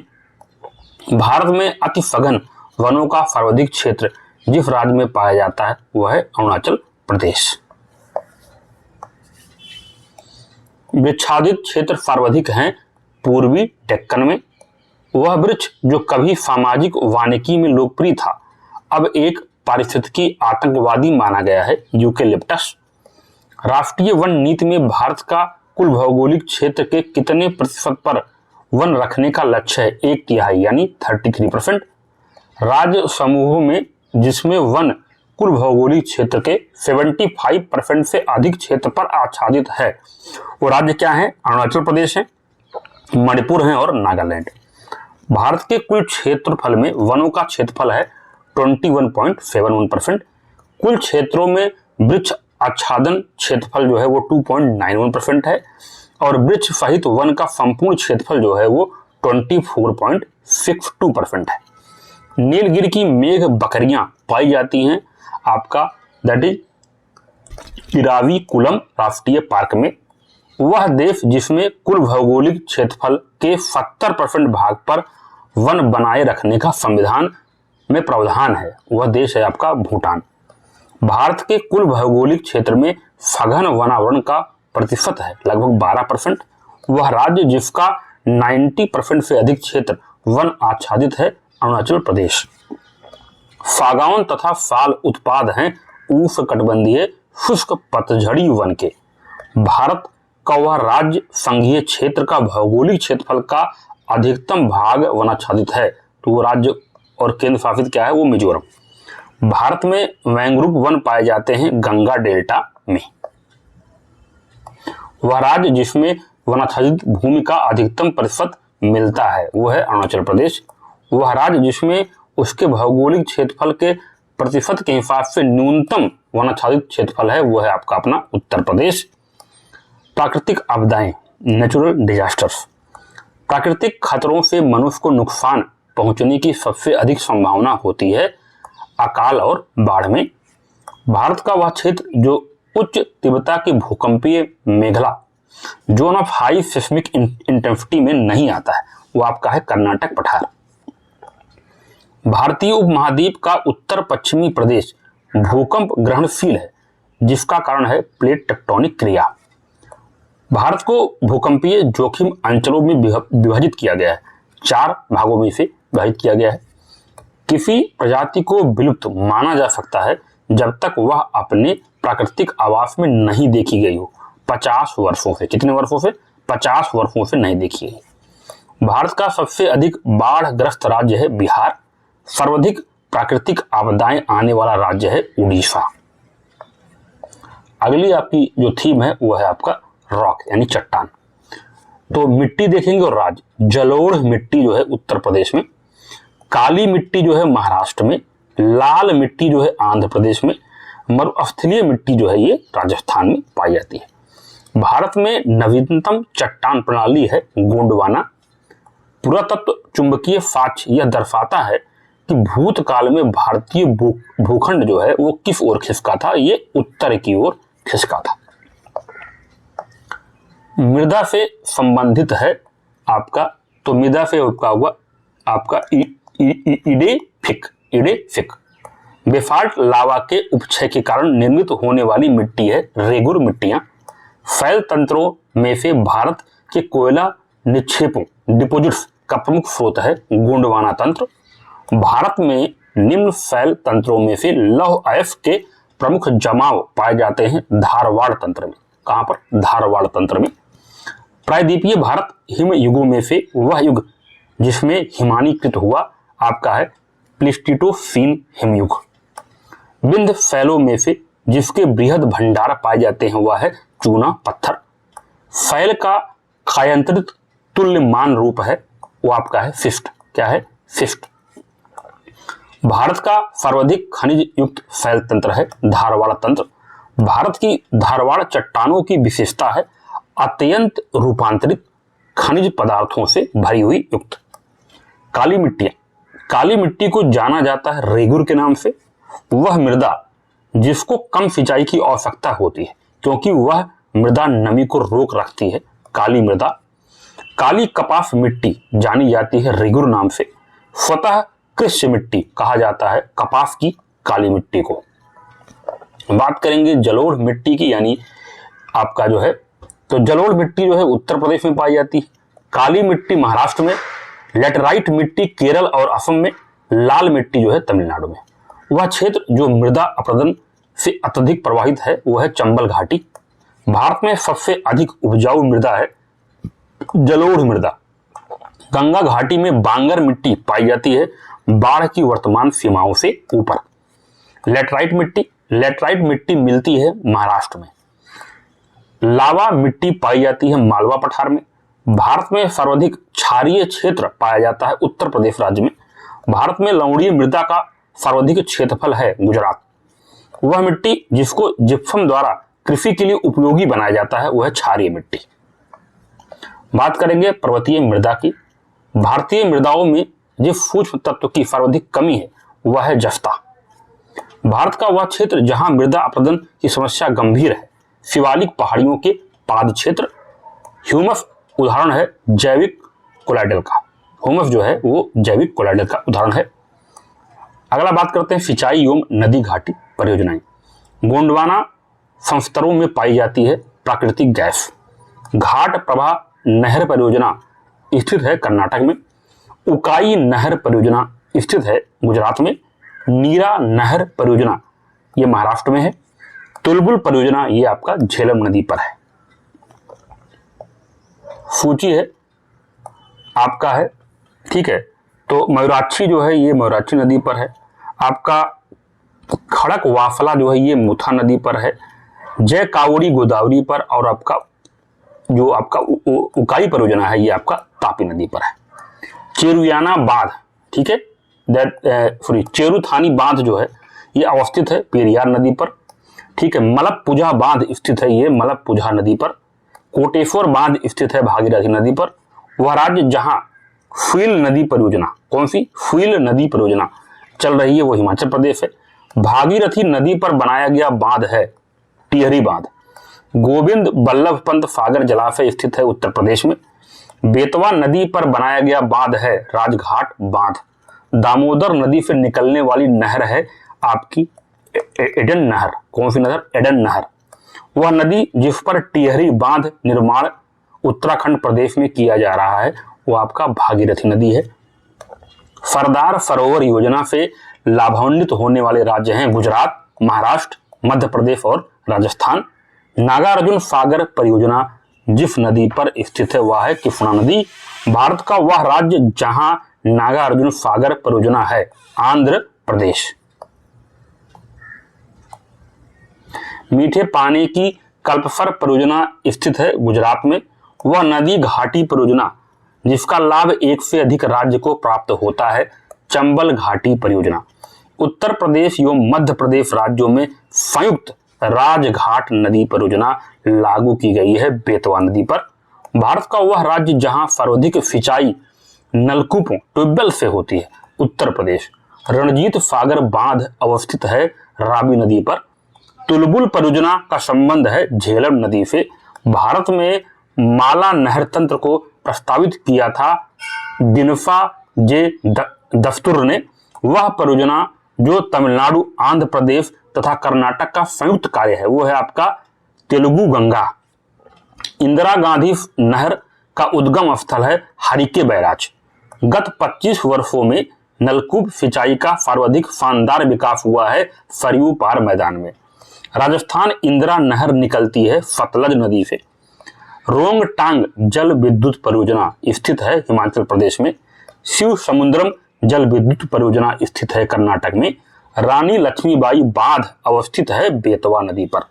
[SPEAKER 1] भारत में अति सघन वनों का सर्वाधिक क्षेत्र जिस राज्य में पाया जाता है वह है अरुणाचल प्रदेश। वृक्षादित क्षेत्र सर्वाधिक हैं पूर्वी डेक्कन में। वह वृक्ष जो कभी सामाजिक वानिकी में लोकप्रिय था अब एक पारिस्थितिकी आतंकवादी माना गया है, यूकेलिप्टस। राष्ट्रीय वन नीति में भारत का कुल भौगोलिक क्षेत्र के कितने प्रतिशत पर वन रखने का लक्ष्य है? 1/3 यानी 33%। राज्य समूहों में जिसमें वन कुल भौगोलिक क्षेत्र के 75% से अधिक क्षेत्र पर आच्छादित है वो राज्य क्या है? अरुणाचल प्रदेश है, मणिपुर है और नागालैंड। भारत के कुल क्षेत्रफल में वनों का क्षेत्रफल है 21.71%। कुल क्षेत्रों में वृक्ष आच्छादन क्षेत्रफल जो है वो 2.91% है और वृक्ष सहित वन का संपूर्ण क्षेत्रफल जो है वो 24.62% है। नीलगिरी की मेघ बकरियां पाई जाती हैं आपका दैट इज इराविकुलम राष्ट्रीय पार्क में। वह देश जिसमें कुल भौगोलिक क्षेत्रफल के 70% भाग पर वन बनाए रखने का संविधान में प्रावधान है वह देश है आपका भूटान। भारत के कुल भौगोलिक क्षेत्र में सघन वनावरण का प्रतिशत है लगभग 12%। वह राज्य जिसका 90% से अधिक क्षेत्र वन आच्छादित है अरुणाचल प्रदेश। सागौन तथा साल उत्पाद हैं उष्णकटिबंधीय शुष्क पतझड़ी वन के। भारत का वह राज्य संघीय क्षेत्र का भौगोलिक क्षेत्रफल का अधिकतम भाग वनाच्छादित है तो वो राज्य और केंद्र शासित क्या है? वो मिजोरम। भारत में मैंग्रोव वन पाए जाते हैं गंगा डेल्टा में। वह राज्य जिसमें वनाच्छादित भूमि का अधिकतम प्रतिशत मिलता है वो है अरुणाचल प्रदेश। वह राज्य जिसमें उसके भौगोलिक क्षेत्रफल के प्रतिशत के हिसाब से न्यूनतम वनाच्छादित क्षेत्रफल है वो है आपका अपना उत्तर प्रदेश। प्राकृतिक आपदाएं, नेचुरल डिजास्टर्स। प्राकृतिक खतरों से मनुष्य को नुकसान पहुंचने की सबसे अधिक संभावना होती है अकाल और बाढ़ में। भारत का वह क्षेत्र जो उच्च तीव्रता के भूकंपीय Meghla zone of high seismic intensity में नहीं आता है वो आपका है कर्नाटक पठार। भारतीय उपमहाद्वीप का उत्तर पश्चिमी प्रदेश भूकंप ग्रहणशील है जिसका कारण है प्लेट टेक्टोनिक क्रिया। भारत को भूकंपीय जोखिम अंचलों में विभाजित किया गया है, 4 भागों में से विभाजित किया गया है। किसी प्रजाति को विलुप्त माना जा सकता है जब तक वह अपने प्राकृतिक आवास में नहीं देखी गई हो 50 वर्षों से। कितने वर्षों से? 50 वर्षों से नहीं देखी गई। भारत का सबसे अधिक बाढ़ग्रस्त राज्य है बिहार। सर्वाधिक प्राकृतिक आपदाएं आने वाला राज्य है उड़ीसा। अगली आपकी जो थीम है वो है आपका रॉक यानी चट्टान। तो मिट्टी देखेंगे और राज्य। जलोढ़ मिट्टी जो है उत्तर प्रदेश में, काली मिट्टी जो है महाराष्ट्र में, लाल मिट्टी जो है आंध्र प्रदेश में, मरुस्थलीय मिट्टी जो है ये राजस्थान में पाई जाती है। भारत में नवीनतम चट्टान प्रणाली है गोंडवाना। पुरातत्व चुंबकीय साक्ष्य यह दर्शाता है कि भूतकाल में भारतीय भूखंड जो है वो किस ओर खिसका था? ये उत्तर की ओर खिसका था। मृदा से संबंधित है आपका, तो मृदा से क्या हुआ आपका इडेफिक। बेसाल्ट लावा के उपक्षय के कारण निर्मित होने वाली मिट्टी है रेगुर मिट्टियां। फैल तंत्रों में से भारत के कोयला निक्षेपों डिपोजिट्स का प्रमुख स्रोत है गोंडवाना तंत्र। भारत में निम्न फैल तंत्रों में से लौह अयस्क के प्रमुख जमाव पाए जाते हैं धारवाड़ तंत्र में। कहां पर? धारवाड़ तंत्र में। प्रायद्वीपीय भारत हिम युगों में से वह युग जिसमें हिमानीकृत हुआ आपका है प्लीस्टोसीन हिमयुग। विंध्य फैलों में से जिसके बृहद भंडार पाए जाते हैं वह है चूना पत्थर। फैल का कायांतरित तुल्यमान रूप है वो आपका है सिस्ट। क्या है? सिस्ट। भारत का सर्वाधिक खनिज युक्त फैल तंत्र है धारवाड़ तंत्र। भारत की धारवाड़ चट्टानों की विशेषता है अत्यंत रूपांतरित खनिज पदार्थों से भरी हुई युक्त। काली मिट्टियां। काली मिट्टी को जाना जाता है रेगुर के नाम से। वह मृदा जिसको कम सिंचाई की आवश्यकता होती है क्योंकि वह मृदा नमी को रोक रखती है, काली मृदा। काली कपास मिट्टी जानी जाती है रेगुर नाम से। स्वतः कृष्ण मिट्टी कहा जाता है कपास की काली मिट्टी को। बात करेंगे जलोढ़ मिट्टी की, यानी आपका जो है तो जलोढ़ मिट्टी जो है उत्तर प्रदेश में पाई जाती है। काली मिट्टी महाराष्ट्र में, लेटराइट मिट्टी केरल और असम में, लाल मिट्टी जो है तमिलनाडु में। वह क्षेत्र जो मृदा अपरदन से अत्यधिक प्रभावित है वो है चंबल घाटी। भारत में सबसे अधिक उपजाऊ मृदा है जलोढ़ मृदा। गंगा घाटी में बांगर मिट्टी पाई जाती है बाढ़ की वर्तमान सीमाओं से ऊपर। लेटराइट मिट्टी मिलती है महाराष्ट्र में। लावा मिट्टी पाई जाती है मालवा पठार में। भारत में सर्वाधिक क्षारीय क्षेत्र पाया जाता है उत्तर प्रदेश राज्य में। भारत में लवणीय मृदा का सर्वाधिक क्षेत्रफल है गुजरात। वह मिट्टी जिसको जिप्सम द्वारा कृषि के लिए उपयोगी बनाया जाता है वह है क्षारीय मिट्टी। बात करेंगे पर्वतीय मृदा की। भारतीय मृदाओं में जिस सूक्ष्म तत्व की सर्वाधिक कमी है वह है जस्ता। भारत का वह क्षेत्र जहां मृदा अपरदन की समस्या गंभीर है, शिवालिक पहाड़ियों के पाद क्षेत्र। ह्यूमस उदाहरण है जैविक कोलाइडल का। ह्यूमस जो है वो जैविक कोलाइडल का उदाहरण है। अगला बात करते हैं सिंचाई एवं नदी घाटी परियोजनाएं। गोंडवाना संस्तरों में पाई जाती है प्राकृतिक गैस। घाट प्रभा नहर परियोजना स्थित है कर्नाटक में। उकाई नहर परियोजना स्थित है गुजरात में। नीरा नहर परियोजना ये महाराष्ट्र में है। तुलबुल परियोजना ये आपका झेलम नदी पर है। सूची है आपका है, ठीक है। तो मयूराक्षी जो है ये मयूराक्षी नदी पर है। आपका खड़क वाफला जो है ये मुथा नदी पर है। जय कावड़ी गोदावरी पर, और आपका जो आपका उकाई परियोजना है ये आपका तापी नदी पर है। चेरुयाना बांध, ठीक है, चेरुथानी बांध जो है ये अवस्थित है पेरियार नदी पर, ठीक है। मलप्पुझा बांध स्थित है ये मलप्पुझा नदी पर। कोटेश्वर बांध स्थित है भागीरथी नदी पर। वह राज्य जहां फील नदी परियोजना, कौन सी फील नदी परियोजना चल रही है वो हिमाचल प्रदेश है। भागीरथी नदी पर बनाया गया बांध है टिहरी बांध। गोविंद बल्लभ पंत सागर जलाशय स्थित है उत्तर प्रदेश में। बेतवा नदी पर बनाया गया बांध है राजघाट बांध। दामोदर नदी से निकलने वाली नहर है आपकी एडन नहर। कौन सी नहर? एडन नहर। वह नदी जिस पर टिहरी बांध निर्माण उत्तराखंड प्रदेश में किया जा रहा है वो आपका भागीरथी नदी है। सरदार सरोवर योजना से लाभान्वित होने वाले राज्य हैं गुजरात, महाराष्ट्र, मध्य प्रदेश और राजस्थान। नागार्जुन सागर परियोजना जिस नदी पर स्थित है वह है कृष्णा नदी। भारत का वह राज्य जहां नागार्जुन सागर परियोजना है आंध्र प्रदेश। मीठे पानी की कल्पसर परियोजना स्थित है गुजरात में। वह नदी घाटी परियोजना जिसका लाभ एक से अधिक राज्य को प्राप्त होता है चंबल घाटी परियोजना। उत्तर प्रदेश एवं मध्य प्रदेश राज्यों में संयुक्त राजघाट नदी परियोजना लागू की गई है बेतवा नदी पर। भारत का वह राज्य जहां सर्वाधिक सिंचाई नलकूपों ट्यूबवेल से होती है उत्तर प्रदेश। रणजीत सागर बांध अवस्थित है रावी नदी पर। तुलबुल परियोजना का संबंध है झेलम नदी से। भारत में माला नहर तंत्र को प्रस्तावित किया था दिनफा जे दस्तूर ने। वह परियोजना जो तमिलनाडु, आंध्र प्रदेश तथा कर्नाटक का संयुक्त कार्य है वो है आपका तेलुगु गंगा। इंदिरा गांधी नहर का उद्गम स्थल है हरिके बैराज। गत 25 वर्षों में नलकूप सिंचाई का सर्वाधिक शानदार विकास हुआ है सरयू पार मैदान में। राजस्थान इंदिरा नहर निकलती है सतलज नदी से। रोंगटांग जल विद्युत परियोजना स्थित है हिमाचल प्रदेश में। शिव समुद्रम जल विद्युत परियोजना स्थित है कर्नाटक में। रानी लक्ष्मीबाई बांध अवस्थित है बेतवा नदी पर।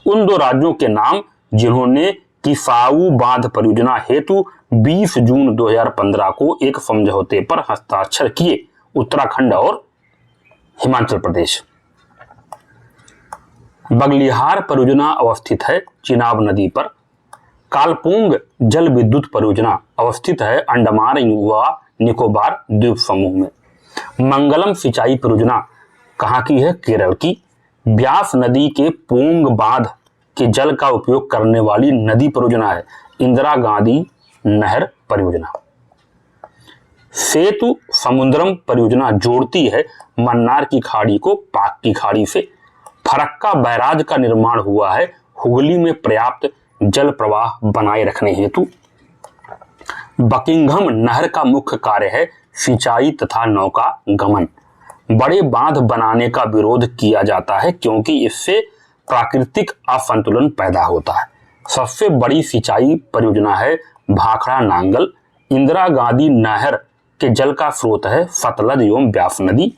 [SPEAKER 1] उन दो राज्यों के नाम जिन्होंने किसाऊ बांध परियोजना हेतु 20 जून 2015 को एक समझौते पर हस्ताक्षर किए उत्तराखंड और हिमाचल प्रदेश। बगलिहार परियोजना अवस्थित है चिनाब नदी पर। कालपोंग जल विद्युत परियोजना अवस्थित है अंडमान व निकोबार द्वीप समूह में। मंगलम सिंचाई परियोजना कहाँ की है? केरल की। ब्यास नदी के पोंग बांध के जल का उपयोग करने वाली नदी परियोजना है इंदिरा गांधी नहर परियोजना। सेतु समुद्रम परियोजना जोड़ती है मन्नार की खाड़ी को पाक की खाड़ी से। फरक्का बैराज का निर्माण हुआ है हुगली में पर्याप्त जल प्रवाह बनाए रखने हेतु। बकिंघम नहर का मुख्य कार्य है सिंचाई तथा नौका गमन। बड़े बांध बनाने का विरोध किया जाता है क्योंकि इससे प्राकृतिक असंतुलन पैदा होता है। सबसे बड़ी सिंचाई परियोजना है भाखड़ा नांगल। इंदिरा गांधी नहर के जल का स्रोत है सतलज एवं ब्यास नदी।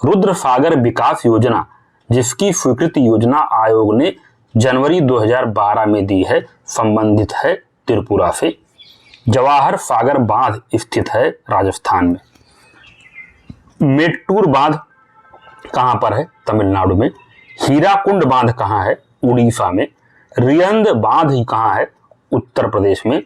[SPEAKER 1] रुद्र सागर विकास योजना, जिसकी स्वीकृति योजना आयोग ने जनवरी 2012 में दी है, संबंधित है त्रिपुरा से। जवाहर सागर बांध स्थित है राजस्थान में। मेट्टूर बांध कहां पर है? तमिलनाडु में। हीराकुंड बांध कहां है? उड़ीसा में। रिहंद बांध कहां है? उत्तर प्रदेश में।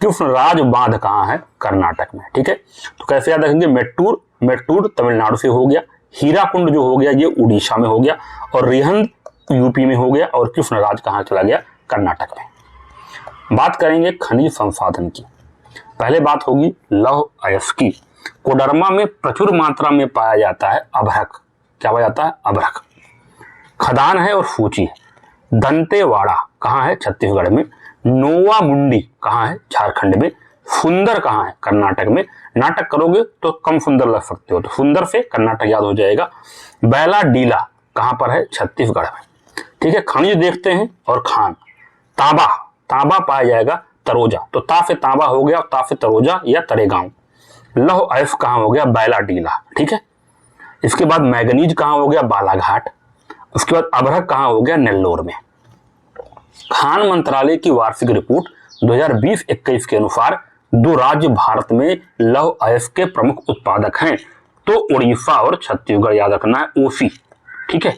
[SPEAKER 1] कृष्णराज बांध कहां है? कर्नाटक में। ठीक है, तो कैसे याद रखेंगे? मेट्टूर तमिलनाडु से हो गया, हीराकुंड जो हो गया ये उड़ीसा में हो गया, और रिहंद यूपी में हो गया, और कृष्णराज कहां चला गया? कर्नाटक में। बात करेंगे खनिज संसाधन की। पहले बात होगी लौह अयस्क की। कोडरमा में प्रचुर मात्रा में पाया जाता है अभ्रक। क्या पाया जाता है? अभ्रक। खदान है और सूची है। दंतेवाड़ा कहाँ है? छत्तीसगढ़ में। नोवा मुंडी कहाँ है? झारखंड में। सुंदर कहाँ है? कर्नाटक में। नाटक करोगे तो कम सुंदर लग सकते हो, तो सुंदर से कर्नाटक याद हो जाएगा। बैला डीला कहाँ पर है? छत्तीसगढ़ में। ठीक है, खनिज देखते हैं और खान। तांबा पाया जाएगा तरोजा, तो ता से तांबा हो गया, ता से तरोजा या तरेगांव। लौह अयस्क कहाँ हो गया? बैला डीला। ठीक है, इसके बाद मैग्नीज कहाँ हो गया? बालाघाट। उसके बाद अभ्रक कहाँ हो गया? नेल्लोर में। खान मंत्रालय की वार्षिक रिपोर्ट 2020-21 के अनुसार 2 राज्य भारत में लौह अयस्क के प्रमुख उत्पादक हैं, तो उड़ीसा और छत्तीसगढ़। याद रखना है ओसी। ठीक है,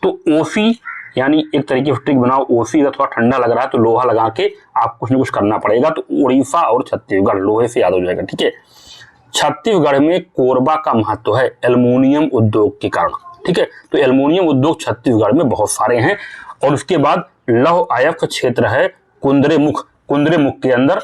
[SPEAKER 1] तो ओसी यानी एक तरीके से ट्रिक बनाओ। ओसी अगर थोड़ा ठंडा लग रहा है तो लोहा लगा के आप कुछ न कुछ करना पड़ेगा, तो उड़ीसा और छत्तीसगढ़ लोहे से याद हो जाएगा। ठीक है, छत्तीसगढ़ में कोरबा का महत्व है एल्युमिनियम उद्योग के कारण। ठीक है, तो एल्युमिनियम उद्योग छत्तीसगढ़ में बहुत सारे हैं। और उसके बाद लौह अयस्क क्षेत्र है कुंद्रेमुख के अंदर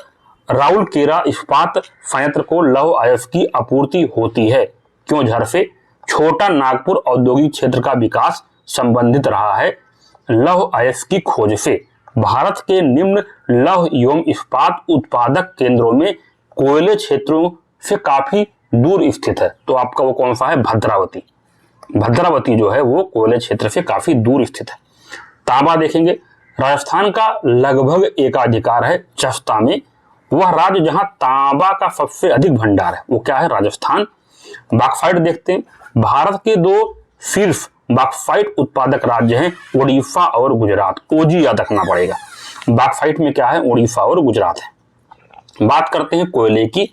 [SPEAKER 1] राउरकेला इस्पात संयंत्र को लौह अयस्क की आपूर्ति होती है। क्यों झर से? छोटा नागपुर औद्योगिक क्षेत्र का विकास संबंधित रहा है लौह अयस्क की खोज से। भारत के निम्न लौह एवं इस्पात उत्पादक केंद्रों में कोयले क्षेत्रों से काफी दूर स्थित है, तो आपका वो कौन सा है? भद्रावती जो है वो कोयले क्षेत्र से काफी दूर स्थित है। तांबा देखेंगे, राजस्थान का लगभग एकाधिकार है जस्ता में। वह राज्य जहां तांबा का सबसे अधिक भंडार है वो क्या है? राजस्थान। बॉक्साइट देखते हैं, भारत के 2 शीर्ष बॉक्साइट उत्पादक राज्य हैं उड़ीसा और गुजरात। ओजी याद रखना पड़ेगा। बॉक्साइट में क्या है? उड़ीसा और गुजरात है। बात करते हैं कोयले की।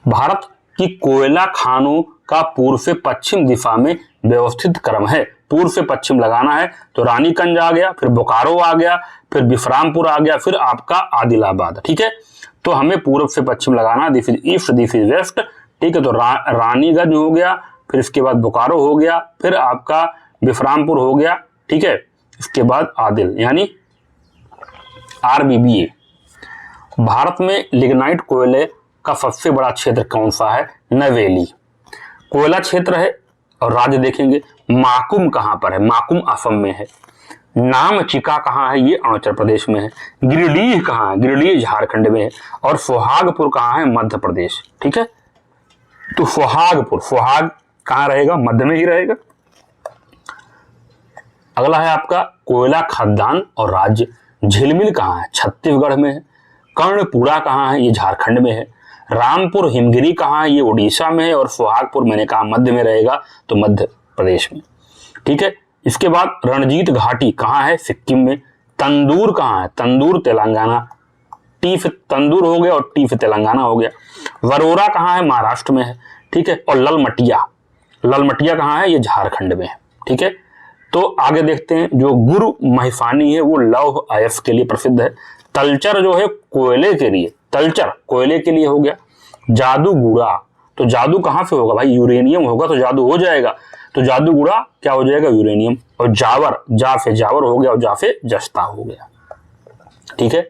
[SPEAKER 1] भारत की कोयला खानों का पूर्व से पश्चिम दिशा में व्यवस्थित क्रम है। पूर्व से पश्चिम लगाना है तो रानीगंज आ गया, फिर बोकारो आ गया, फिर बिफरामपुर आ गया, फिर आपका आदिलाबाद। ठीक है, तो हमें पूर्व से पश्चिम लगाना, this is east, this is west. ठीक है, तो रानीगंज हो गया, फिर इसके बाद बोकारो हो गया, फिर आपका बिफरामपुर हो गया। ठीक है, इसके बाद आदिल यानी RBBA। भारत में लिग्नाइट कोयले का सबसे बड़ा क्षेत्र कौन सा है? नवेली कोयला क्षेत्र है। और राज्य देखेंगे, माकुम कहां पर है? माकुम असम में है। नामचिका कहां है? ये अरुणाचल प्रदेश में है। गिरिडीह कहां है? गिरिडीह झारखंड में है। और सोहागपुर कहां है? मध्य प्रदेश। ठीक है, तो सोहाग कहां रहेगा? मध्य में ही रहेगा। अगला है आपका कोयला खदान और राज्य। झिलमिल कहां है? छत्तीसगढ़ में है। कर्णपुरा कहां है? ये झारखंड में है। रामपुर हिमगिरी कहां है? ये उड़ीसा में है। और सोहागपुर मैंने कहा मध्य में रहेगा, तो मध्य प्रदेश में। ठीक है, इसके बाद रणजीत घाटी कहां है? सिक्किम में। तंदूर कहां है? तंदूर तेलंगाना। टी से तंदूर हो गया और टी से तेलंगाना हो गया। वरोरा कहां है? महाराष्ट्र में है। ठीक है, और ललमटिया कहां है? ये झारखंड में है। ठीक है, तो आगे देखते हैं, जो गुरु महिसानी है वो लौह अयस्क के लिए प्रसिद्ध है। तलचर जो है कोयले के लिए हो गया। जादूगुड़ा, तो जादू कहां से होगा भाई? यूरेनियम होगा तो जादू हो जाएगा, तो जादूगुड़ा क्या हो जाएगा? यूरेनियम। और जावर, जा से जावर हो गया और जा से जस्ता हो गया। ठीक है,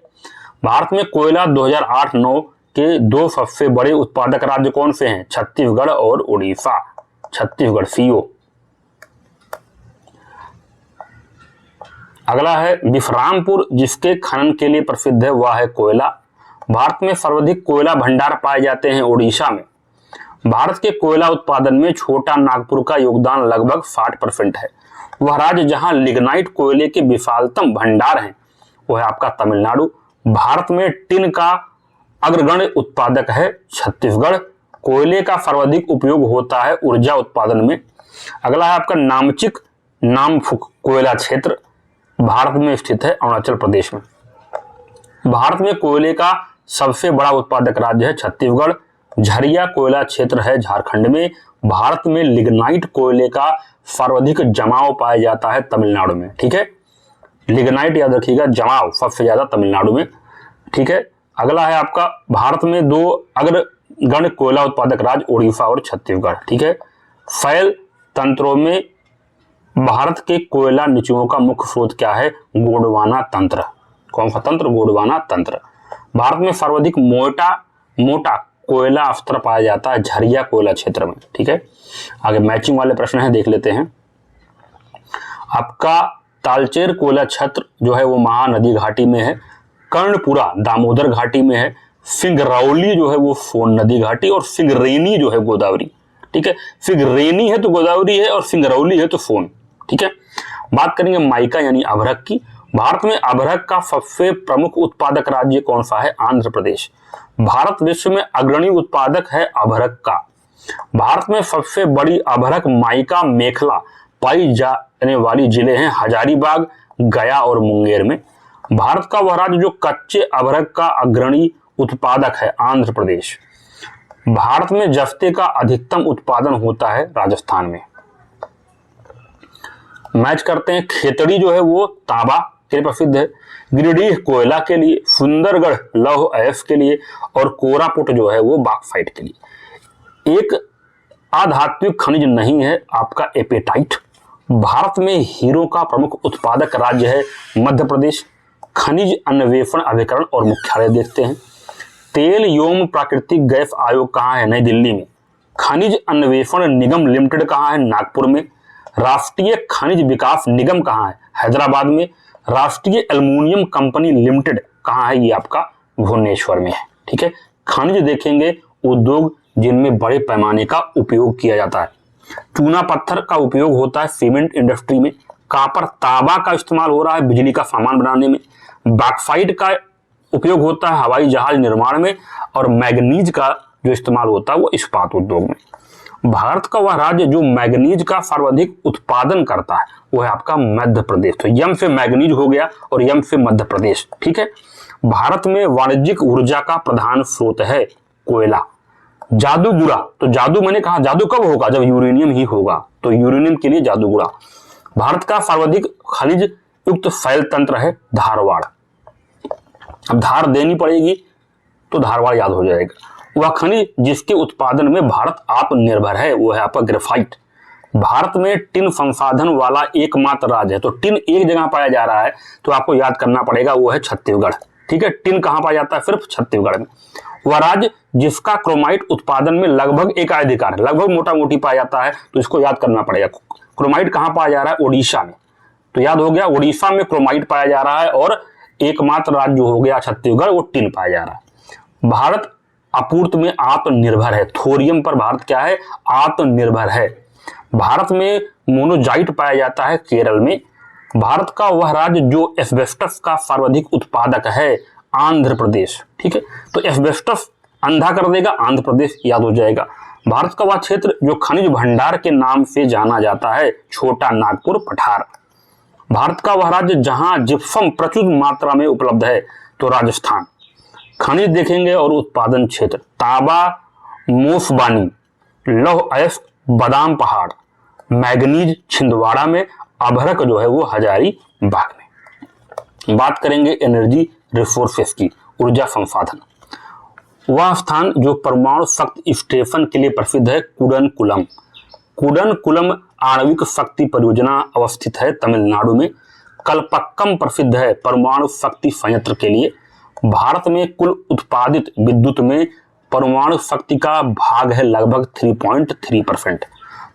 [SPEAKER 1] भारत में कोयला 2008-9 के 2 सबसे बड़े उत्पादक राज्य कौन से हैं? छत्तीसगढ़ और उड़ीसा। छत्तीसगढ़ CO। अगला है विश्रामपुर, जिसके खनन के लिए प्रसिद्ध है वह है कोयला। भारत में सर्वाधिक कोयला भंडार पाए जाते हैं ओडिशा में। भारत के कोयला उत्पादन में छोटा नागपुर का योगदान लगभग 60% है। वह राज्य जहां लिग्नाइट कोयले के विशालतम भंडार हैं वो है आपका तमिलनाडु। भारत में टिन का अग्रगण्य उत्पादक है छत्तीसगढ़। कोयले का सर्वाधिक उपयोग होता है ऊर्जा उत्पादन में। अगला है आपका नामचिक नामफुक कोयला क्षेत्र, भारत में स्थित है अरुणाचल प्रदेश में। भारत में कोयले का सबसे बड़ा उत्पादक राज्य है छत्तीसगढ़। झरिया कोयला क्षेत्र है झारखंड में। भारत में लिग्नाइट कोयले का सर्वाधिक जमाव पाया जाता है तमिलनाडु में। ठीक है, लिग्नाइट याद रखिएगा, जमाव सबसे ज्यादा तमिलनाडु में। ठीक है, अगला है आपका भारत में 2 अग्रगण्य कोयला उत्पादक राज्य ओडिशा और छत्तीसगढ़। ठीक है, फैल तंत्रों में भारत के कोयला नीतियों का मुख्य स्रोत क्या है? गोंडवाना तंत्र। कौन सा तंत्र? गोंडवाना तंत्र। भारत में सर्वाधिक मोटा कोयला स्तर पाया जाता है झरिया कोयला क्षेत्र में। ठीक है, आगे मैचिंग वाले प्रश्न है, देख लेते हैं। आपका तालचेर कोयला क्षेत्र जो है वो महानदी घाटी में है। कर्णपुरा दामोदर घाटी में है। सिंगरौली जो है वो सोन नदी घाटी, और सिंगरेनी जो है गोदावरी। ठीक है, सिंगरेनी है तो गोदावरी है और सिंगरौली है तो सोन। ठीक है, बात करेंगे माइका यानी अभ्रक की। भारत में अभ्रक का सबसे प्रमुख उत्पादक राज्य कौन सा है? आंध्र प्रदेश। भारत विश्व में अग्रणी उत्पादक है अभ्रक का। भारत में सबसे बड़ी अभ्रक माइका मेखला पाई जाने वाली जिले हैं हजारीबाग, गया और मुंगेर में। भारत का वह राज्य जो कच्चे अभ्रक का अग्रणी उत्पादक है आंध्र प्रदेश। भारत में जस्ते का अधिकतम उत्पादन होता है राजस्थान में। मैच करते हैं, खेतड़ी जो है वो तांबा के लिए प्रसिद्ध है, गिरिडीह कोयला के लिए, सुंदरगढ़ लौह अयस्क के लिए, और कोरापुट जो है वो बॉक्साइट के लिए। एक अधात्विक खनिज नहीं है आपका एपेटाइट। भारत में हीरो का प्रमुख उत्पादक राज्य है मध्य प्रदेश। खनिज अन्वेषण अभिकरण और मुख्यालय देखते हैं। तेल एवं प्राकृतिक गैस आयोग कहाँ है? नई दिल्ली में। खनिज अन्वेषण निगम लिमिटेड कहाँ है? नागपुर में। राष्ट्रीय खनिज विकास निगम कहाँ है? हैदराबाद में। राष्ट्रीय एल्युमिनियम कंपनी लिमिटेड कहाँ है? ये आपका भुवनेश्वर में है। ठीक है, खनिज देखेंगे उद्योग जिनमें बड़े पैमाने का उपयोग किया जाता है। चूना पत्थर का उपयोग होता है सीमेंट इंडस्ट्री में। कॉपर तांबा का इस्तेमाल हो रहा है बिजली का सामान बनाने में। बॉक्साइट का उपयोग होता है हवाई जहाज निर्माण में, और मैग्नीज का जो इस्तेमाल होता है वो इस्पात उद्योग में। भारत का वह राज्य जो मैग्नीज का सर्वाधिक उत्पादन करता है वो है आपका मध्य प्रदेश। तो यम से मैग्नीज हो गया और यम से मध्य प्रदेश। ठीक है, भारत में वाणिज्यिक ऊर्जा का प्रधान स्रोत है कोयला। जादूगुड़ा, तो जादू मैंने कहा जादू कब होगा? जब यूरेनियम ही होगा, तो यूरेनियम के लिए जादूगुड़ा। भारत का सर्वाधिक खनिज युक्त फैल तंत्र है धारवाड़। अब धार देनी पड़ेगी तो धारवाड़ याद हो जाएगा। वह खनिज जिसके उत्पादन में भारत आत्मनिर्भर है वो है आपका ग्रेफाइट। भारत में टिन संसाधन वाला एकमात्र राज्य है। तो टिन एक जगह पाया जा रहा है तो आपको याद करना पड़ेगा वो है छत्तीसगढ़। ठीक है, टिन कहां पाया जाता है? सिर्फ छत्तीसगढ़ में। वह राज्य जिसका क्रोमाइट उत्पादन में लगभग एकाधिकार है, लगभग मोटा मोटी पाया जाता है, तो इसको याद करना पड़ेगा। क्रोमाइट कहां पाया जा रहा है? ओडिशा में। तो याद हो गया, ओडिशा में क्रोमाइट पाया जा रहा है, और एकमात्र राज्य जो हो गया छत्तीसगढ़ वो टिन पाया जा रहा है। भारत आपूर्ति में आत्मनिर्भर है। थोरियम पर भारत क्या है? आत्मनिर्भर है। भारत में मोनोजाइट पाया जाता है केरल में। भारत का वह राज्य जो एस्बेस्टस का सर्वाधिक उत्पादक है आंध्र प्रदेश। ठीक है, तो एस्बेस्टस अंधा कर देगा, आंध्र प्रदेश याद हो जाएगा। भारत का वह क्षेत्र जो खनिज भंडार के नाम से जाना जाता है छोटा नागपुर पठार। भारत का वह राज्य जहां जिप्सम प्रचुर मात्रा में उपलब्ध है तो राजस्थान। खनिज देखेंगे और उत्पादन क्षेत्र, तांबा मोसबानी, लौह अयस्क बादाम पहाड़, मैग्नीज छिंदवाड़ा में, अभ्रक जो है वो हजारीबाग में। बात करेंगे एनर्जी रिसोर्सेस की, ऊर्जा संसाधन। वह स्थान जो परमाणु शक्ति स्टेशन के लिए प्रसिद्ध है कुडनकुलम। कुडनकुलम आणविक शक्ति परियोजना अवस्थित है तमिलनाडु में। कलपक्कम प्रसिद्ध है परमाणु शक्ति संयंत्र के लिए। भारत में कुल उत्पादित विद्युत में परमाणु शक्ति का भाग है लगभग 3.3%।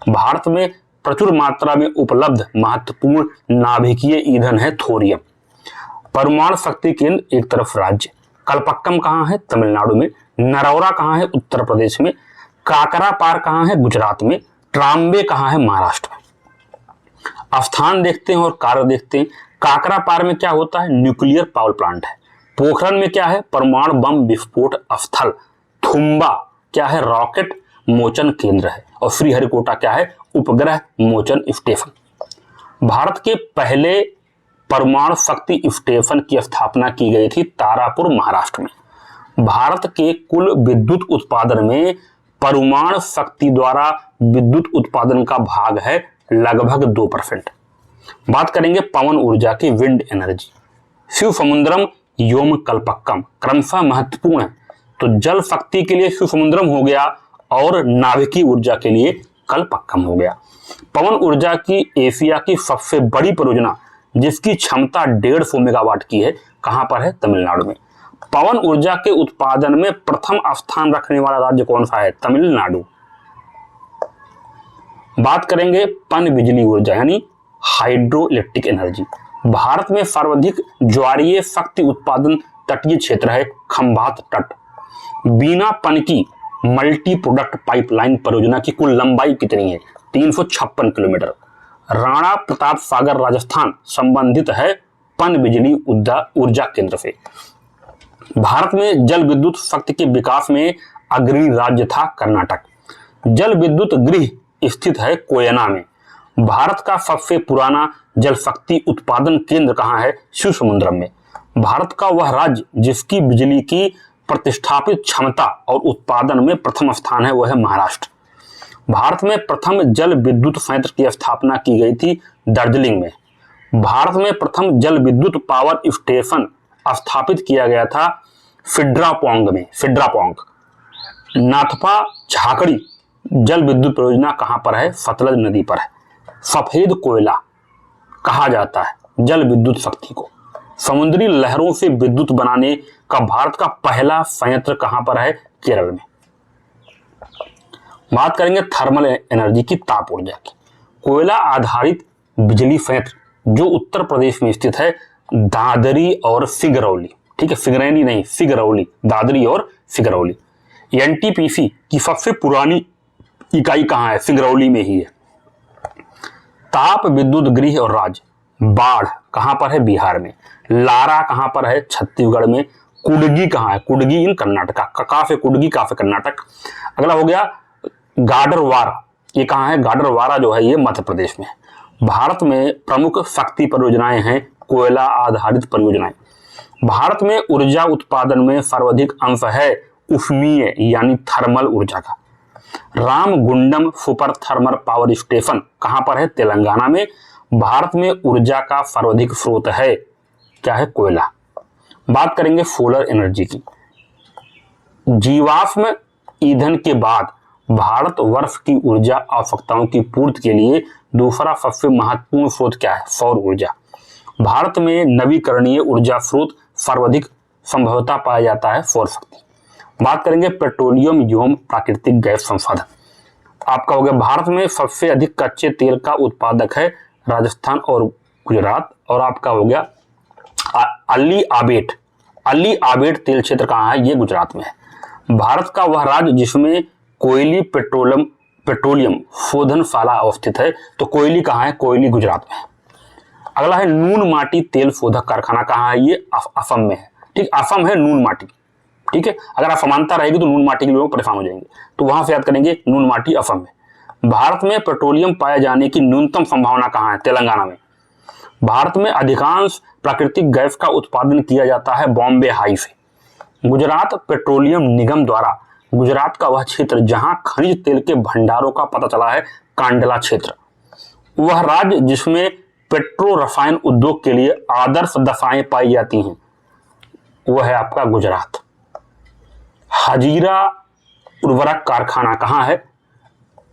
[SPEAKER 1] भारत में प्रचुर मात्रा में उपलब्ध महत्वपूर्ण नाभिकीय ईंधन है थोरियम। परमाणु शक्ति केंद्र एक तरफ राज्य, कलपक्कम कहाँ है? तमिलनाडु में। नरौरा कहाँ है? उत्तर प्रदेश में। काकरापार कहाँ है? गुजरात में। ट्राम्बे कहाँ है? महाराष्ट्र में। स्थान देखते हैं और कार्य देखते हैं। काकरापार में क्या होता है? न्यूक्लियर पावर प्लांट है। पोखरण में क्या है? परमाणु बम विस्फोट स्थल। थुम्बा क्या है? रॉकेट मोचन केंद्र है। और श्रीहरिकोटा क्या है? उपग्रह मोचन स्टेशन। भारत के पहले परमाणु शक्ति स्टेशन की स्थापना की गई थी तारापुर, महाराष्ट्र में। भारत के कुल विद्युत उत्पादन में परमाणु शक्ति द्वारा विद्युत उत्पादन का भाग है लगभग 2%। बात करेंगे पवन ऊर्जा की, विंड एनर्जी। शिव समुद्रम योम कल्पक्कम क्रमशः महत्वपूर्ण है। तो जल शक्ति के लिए शिव समुद्रम हो गया और नाभिकीय ऊर्जा के लिए कल्पक्कम हो गया। पवन ऊर्जा की एशिया की सबसे बड़ी परियोजना जिसकी क्षमता 150 मेगावाट की है, कहां पर है? तमिलनाडु में। पवन ऊर्जा के उत्पादन में प्रथम स्थान रखने वाला राज्य कौन सा है? तमिलनाडु। बात करेंगे पन बिजली ऊर्जा यानी हाइड्रो इलेक्ट्रिक एनर्जी। भारत में सर्वाधिक ज्वारीय शक्ति उत्पादन तटीय क्षेत्र है खंभात तट। बिना पन की मल्टी प्रोडक्ट पाइपलाइन परियोजना की कुल लंबाई कितनी है? 356 किलोमीटर। राणा प्रताप सागर राजस्थान संबंधित है पन बिजली ऊर्जा केंद्र से। भारत में जल विद्युत शक्ति के विकास में अग्रणी राज्य था कर्नाटक। जल विद्युत गृह स्थित है कोयना में। भारत का सबसे पुराना जल शक्ति उत्पादन केंद्र कहां है? शिव समुद्रम में। भारत का वह राज्य जिसकी बिजली की प्रतिष्ठापित क्षमता और उत्पादन में प्रथम स्थान है वह है महाराष्ट्र। भारत में प्रथम जल विद्युत संयंत्र की स्थापना की गई थी दार्जिलिंग में। भारत में प्रथम जल विद्युत पावर स्टेशन स्थापित किया गया था फिड्रापोंग में। नाथपा झाकड़ी जल विद्युत परियोजना कहां पर है? सतलज नदी पर है। सफेद कोयला कहा जाता है जल विद्युत शक्ति को। समुद्री लहरों से विद्युत बनाने का भारत का पहला संयंत्र कहां पर है? केरल में। बात करेंगे थर्मल एनर्जी की, ताप ऊर्जा की। कोयला आधारित बिजली संयंत्र जो उत्तर प्रदेश में स्थित है दादरी और सिगरौली। ठीक है, सिगरैनी नहीं, सिगरौली, दादरी और सिगरौली। एनटीपीसी की सबसे पुरानी इकाई कहां है? सिगरौली में ही है। ताप विद्युत गृह और राज्य, बाढ़ कहां पर है? बिहार में। लारा कहां पर है? छत्तीसगढ़ में। कुडगी कहां है? कुडगी इन कर्नाटका। का से कुडगी, का से कर्नाटक। अगला हो गया गाडरवारा, ये कहां है? गाडरवारा जो है ये मध्य प्रदेश में। भारत में प्रमुख शक्ति परियोजनाएं हैं कोयला आधारित परियोजनाएं। भारत में ऊर्जा उत्पादन में सर्वाधिक अंश है उष्मीय यानी थर्मल ऊर्जा का। Ramagundam super thermal power station कहां पर है? तेलंगाना में। भारत में ऊर्जा का सर्वाधिक स्रोत है क्या है? कोयला। बात करेंगे सोलर एनर्जी की। जीवाश्म ईंधन के बाद भारत वर्ष की ऊर्जा आवश्यकताओं की पूर्ति के लिए दूसरा सबसे महत्वपूर्ण स्रोत क्या है? सौर ऊर्जा। भारत में नवीकरणीय ऊर्जा स्रोत सर्वाधिक संभवतः पाया जाता है सौर शक्ति। बात करेंगे पेट्रोलियम एवं प्राकृतिक गैस संसाधन। आपका हो गया भारत में सबसे अधिक कच्चे तेल का उत्पादक है राजस्थान और गुजरात। और आपका हो गया अली आबेट तेल क्षेत्र कहाँ है? ये गुजरात में है। भारत का वह राज्य जिसमें कोयली पेट्रोलियम शोधनशाला अवस्थित है। तो कोयली कहाँ है? कोयली गुजरात में है। अगला है नून माटी तेल शोधक कारखाना कहाँ है? ये असम में है। ठीक, असम है नून माटी। ठीक है, अगर असमानता रहेगी तो नून माटी के लोग परेशान हो जाएंगे, तो वहां से याद करेंगे नून माटी असम में। भारत में पेट्रोलियम पाए जाने की न्यूनतम संभावना कहाँ है? तेलंगाना में। भारत में अधिकांश प्राकृतिक गैस का उत्पादन किया जाता है बॉम्बे हाई से। गुजरात पेट्रोलियम निगम द्वारा गुजरात का वह क्षेत्र जहां खनिज तेल के भंडारों का पता चला है कांडला क्षेत्र। वह राज्य जिसमें पेट्रो रसायन उद्योग के लिए आदर्श दशाएं पाई जाती हैं वह है आपका गुजरात। हजीरा उर्वरक कारखाना कहाँ है?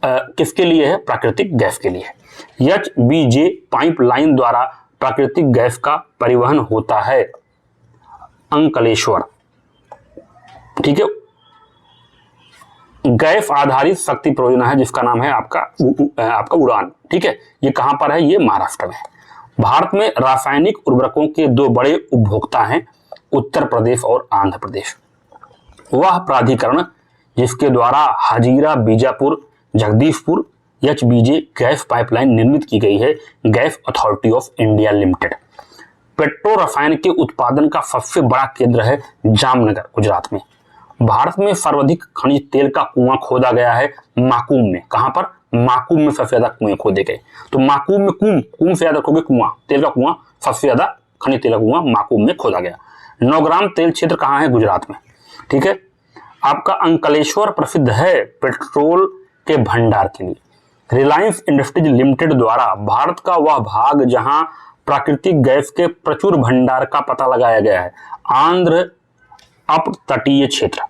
[SPEAKER 1] किसके लिए है? प्राकृतिक गैस के लिए। HBJ पाइपलाइन द्वारा प्राकृतिक गैस का परिवहन होता है अंकलेश्वर। ठीक है, गैस आधारित शक्ति परियोजना है जिसका नाम है आपका उड़ान। ठीक है, ये कहां पर है? ये महाराष्ट्र में है। भारत में रासायनिक उर्वरकों के दो बड़े उपभोक्ता हैं उत्तर प्रदेश और आंध्र प्रदेश। वह प्राधिकरण जिसके द्वारा Hazira Bijapur Jagdishpur HBJ gas pipeline निर्मित की गई है, gas authority of India limited. Petro रसायन के उत्पादन का सबसे बड़ा केंद्र है जामनगर गुजरात में। भारत में सर्वाधिक खनिज तेल का कुआं खोदा गया है माकूम में। कहां पर? माकूम में सबसे ज्यादा कुएं खोदे गए। तो माकूम में कुम से ज्यादा खोगे कुआं, तेल का कुआं, सबसे ज्यादा खनिज तेल का कुआं माकूम में खोदा गया। 9 ग्राम तेल क्षेत्र कहां है? गुजरात में। ठीक है। आपका अंकलेश्वर प्रसिद्ध है पेट्रोल के भंडार के लिए। रिलायंस इंडस्ट्रीज लिमिटेड द्वारा भारत का वह भाग जहां प्राकृतिक गैस के प्रचुर भंडार का पता लगाया गया है, आंध्र अपतटीय क्षेत्र।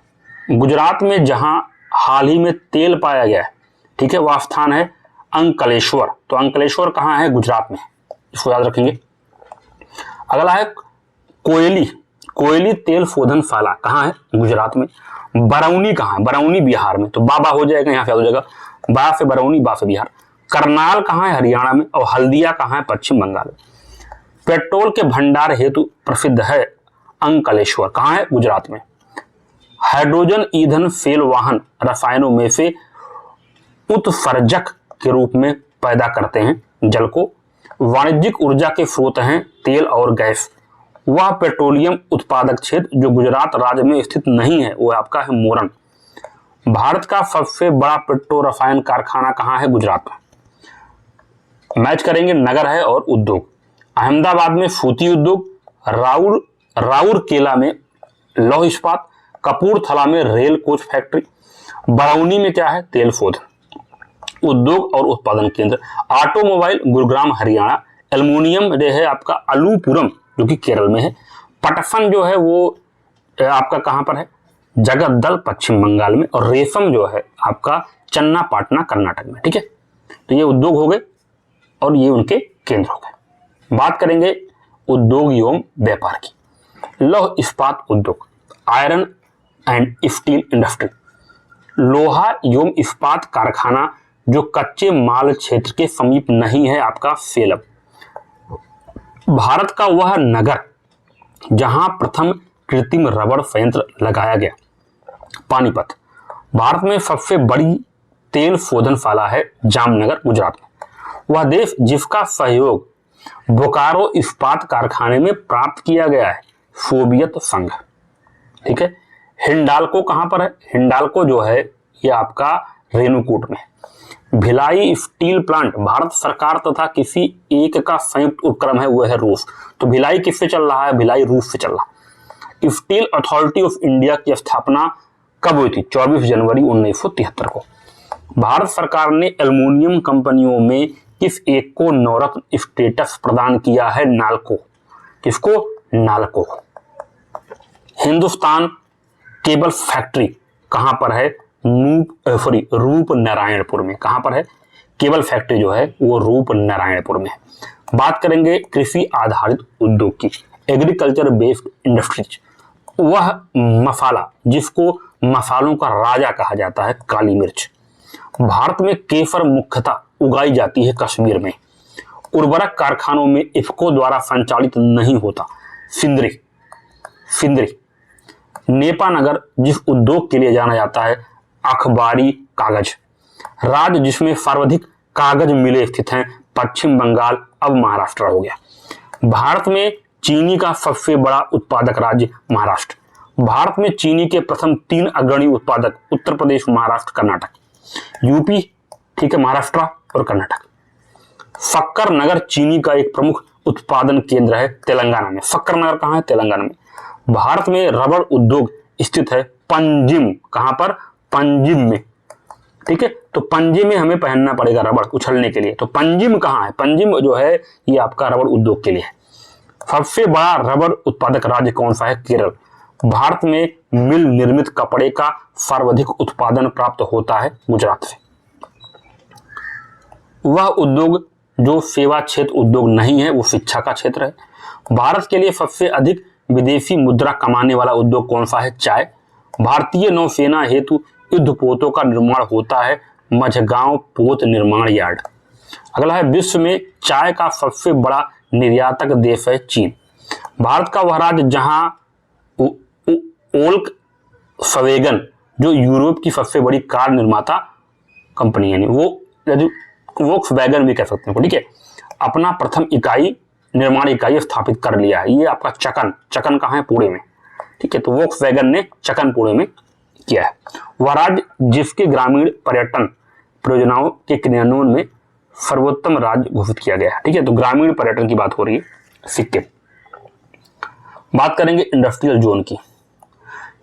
[SPEAKER 1] गुजरात में जहां हाल ही में तेल पाया गया है, ठीक है, वह स्थान है अंकलेश्वर। तो अंकलेश्वर कहां है? गुजरात में, इसको याद रखेंगे। अगला है कोयली तेल शोधनशाला कहां है? गुजरात में। बरौनी कहां है? बरौनी बिहार में। तो बाबा हो जाएगा, यहां से याद हो जाएगा, बा से बरौनी, बा से बिहार। करनाल कहां है? हरियाणा में। और हल्दिया कहां है? पश्चिम बंगाल में। पेट्रोल के भंडार हेतु प्रसिद्ध है अंकलेश्वर, कहां है? गुजरात में। हाइड्रोजन ईंधन सेल वाहन रसायनों में से उत्सर्जक के रूप में पैदा करते हैं जल को। वाणिज्यिक ऊर्जा के स्रोत हैं तेल और गैस। वह पेट्रोलियम उत्पादक क्षेत्र जो गुजरात राज्य में स्थित नहीं है, वह आपका है मोरन। भारत का सबसे बड़ा पेट्रो रसायन कारखाना कहां है? गुजरात में। मैच करेंगे, नगर है और उद्योग। अहमदाबाद में सूती उद्योग, राउरकेला में लौह इस्पात, कपूरथला में रेल कोच फैक्ट्री, बरौनी में क्या है? तेल शोधन उद्योग और उत्पादन केंद्र। ऑटोमोबाइल गुरुग्राम हरियाणा, एल्युमिनियम जो है आपका अलूपुरम जो कि केरल में है। पटसन जो है वो आपका कहां पर है? जगद्दल पश्चिम बंगाल में। और रेशम जो है आपका चन्नापाटना कर्नाटक में। ठीक है, तो ये उद्योग हो गए और ये उनके केंद्र हो गए। बात करेंगे उद्योग एवं व्यापार की। लौह इस्पात उद्योग, आयरन एंड स्टील इंडस्ट्री, लोहा एवं इस्पात कारखाना जो कच्चे माल क्षेत्र के समीप नहीं है, आपका सेलम। भारत का वह नगर जहां प्रथम कृत्रिम रबड़ संयंत्र लगाया गया, पानीपत। भारत में सबसे बड़ी तेल शोधनशाला है जामनगर गुजरात में। वह देश जिसका सहयोग बोकारो इस्पात कारखाने में प्राप्त किया गया है, सोवियत संघ। ठीक है। हिंडाल्को कहां पर है? हिंडाल्को जो है ये आपका रेणुकूट में। भिलाई स्टील प्लांट भारत सरकार तथा किसी एक का संयुक्त उपक्रम है, वह है रूस। तो भिलाई किससे चल रहा है? भिलाई रूस से चल रहा है। स्टील अथॉरिटी ऑफ इंडिया की स्थापना कब हुई थी? 24 जनवरी 1973 को। भारत सरकार ने एल्युमिनियम कंपनियों में किस एक को नवरत्न स्टेटस प्रदान किया है? नाल्को। किसको? नाल्को। हिंदुस्तान केबल फैक्ट्री कहां पर है? रूप नारायणपुर में। कहां पर है? केबल फैक्ट्री जो है वो रूप नारायणपुर में है। बात करेंगे कृषि आधारित उद्योग की, एग्रीकल्चर बेस्ड इंडस्ट्रीज। वह मसाला जिसको मसालों का राजा कहा जाता है, काली मिर्च। भारत में केसर मुख्यतः उगाई जाती है कश्मीर में। उर्वरक कारखानों में इफको द्वारा संचालित नहीं होता, सिंदरी। नेपानगर जिस उद्योग के लिए जाना जाता है, अखबारी कागज। राज्य जिसमें सर्वाधिक कागज मिलें स्थित हैं, पश्चिम बंगाल, अब महाराष्ट्र हो गया। भारत में चीनी का सबसे बड़ा उत्पादक राज्य महाराष्ट्र। भारत में चीनी के प्रथम 3 अग्रणी उत्पादक उत्तर प्रदेश, महाराष्ट्र, कर्नाटक। यूपी, ठीक है, महाराष्ट्र और कर्नाटक। शक्कर नगर चीनी का एक प्रमुख उत्पादन केंद्र है तेलंगाना में। शक्कर नगर कहां है? तेलंगाना में। भारत में रबड़ उद्योग स्थित है पंजिम। कहां पर? पंजिम में। ठीक है, तो पंजिम में हमें पहनना पड़ेगा रबड़ उछलने के लिए। तो पंजिम कहां है? पंजिम जो है ये आपका रबड़ उद्योग के लिए है। सबसे बड़ा रबड़ उत्पादक राज्य कौन सा है? केरल। भारत में मिल निर्मित कपड़े का सर्वाधिक उत्पादन प्राप्त होता है गुजरात से। वह उद्योग जो सेवा क्षेत्र उद्योग नहीं है, वो शिक्षा का क्षेत्र है। भारत के लिए सबसे अधिक विदेशी मुद्रा कमाने वाला उद्योग कौन सा है? चाय। भारतीय नौसेना हेतु युद्धपोतों का निर्माण होता है मझगांव पोत निर्माण यार्ड। अगला है विश्व में चाय का सबसे बड़ा निर्यातक देश है चीन। भारत का वह राज्य जहां वोल्क्सवैगन जो यूरोप की सबसे बड़ी कार निर्माता कंपनी है, वो वोक्सवैगन भी कह सकते हैं, ठीक है, अपना प्रथम निर्माण इकाई स्थापित कर लिया है। ये आपका चकन कहाँ है? पुणे में, ठीक है। तो वोक्सवैगन ने चकन पुणे में किया है। वह राज्य जिसके ग्रामीण पर्यटन परियोजनाओं के क्रियान्वयन में सर्वोत्तम राज्य घोषित किया गया है, ठीक है। तो ग्रामीण पर्यटन की बात हो रही है सिक्किम। बात करेंगे इंडस्ट्रियल जोन की,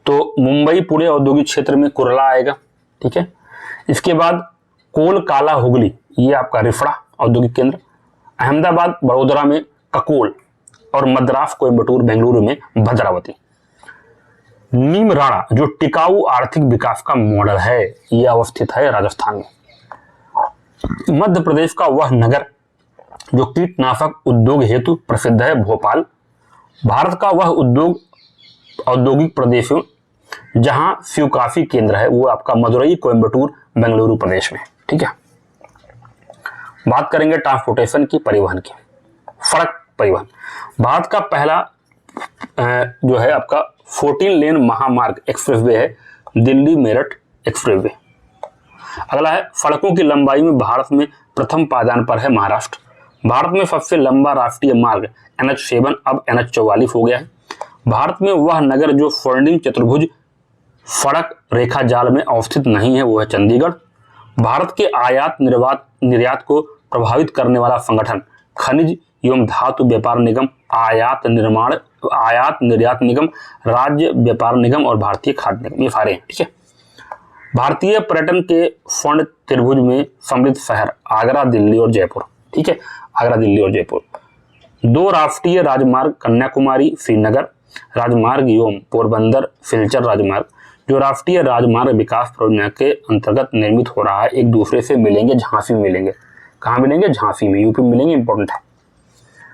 [SPEAKER 1] तो मुंबई पुणे औद्योगिक क्षेत्र में कुर्ला आएगा, ठीक है। इसके बाद कोल काला हुगली, ये आपका रिफड़ा औद्योगिक केंद्र, अहमदाबाद बड़ोदरा में ककोल और मद्रास कोयम्बटूर बेंगलुरु में भद्रावती। नीमराणा जो टिकाऊ आर्थिक विकास का मॉडल है, यह अवस्थित है राजस्थान में। मध्य प्रदेश का वह नगर जो कीटनाशक उद्योग हेतु प्रसिद्ध है, भोपाल। भारत का वह औद्योगिक प्रदेशों जहां शिवकाशी केंद्र है, वो आपका मदुरई कोयम्बटूर बेंगलुरु प्रदेश में, ठीक है। बात करेंगे ट्रांसपोर्टेशन की, परिवहन की। सड़क परिवहन, भारत का पहला जो है आपका 14 लेन महामार्ग एक्सप्रेसवे है दिल्ली मेरठ एक्सप्रेसवे। अगला है सड़कों की लंबाई में भारत में प्रथम पायदान पर है महाराष्ट्र। भारत में सबसे लंबा राष्ट्रीय मार्ग NH7 अब NH44 हो गया है। भारत में वह नगर जो स्वर्णिम चतुर्भुज सड़क रेखा जाल में अवस्थित नहीं है, वो है चंडीगढ़। भारत के आयात निर्यात को प्रभावित करने वाला संगठन खनिज एवं धातु व्यापार निगम, आयात निर्यात निगम, राज्य व्यापार निगम और भारतीय खाद्य निगम, ये सारे हैं, ठीक है। भारतीय पर्यटन के स्वर्ण त्रिभुज में समृद्ध शहर आगरा, दिल्ली और जयपुर, ठीक है, आगरा, दिल्ली और जयपुर। 2 राष्ट्रीय राजमार्ग कन्याकुमारी श्रीनगर राजमार्ग एवं पोरबंदर सिलचर राजमार्ग जो राष्ट्रीय राजमार्ग विकास परियोजना के अंतर्गत निर्मित हो रहा है, एक दूसरे से मिलेंगे, झांसी में मिलेंगे। कहाँ मिलेंगे? झांसी में, यूपी में मिलेंगे, इंपॉर्टेंट है।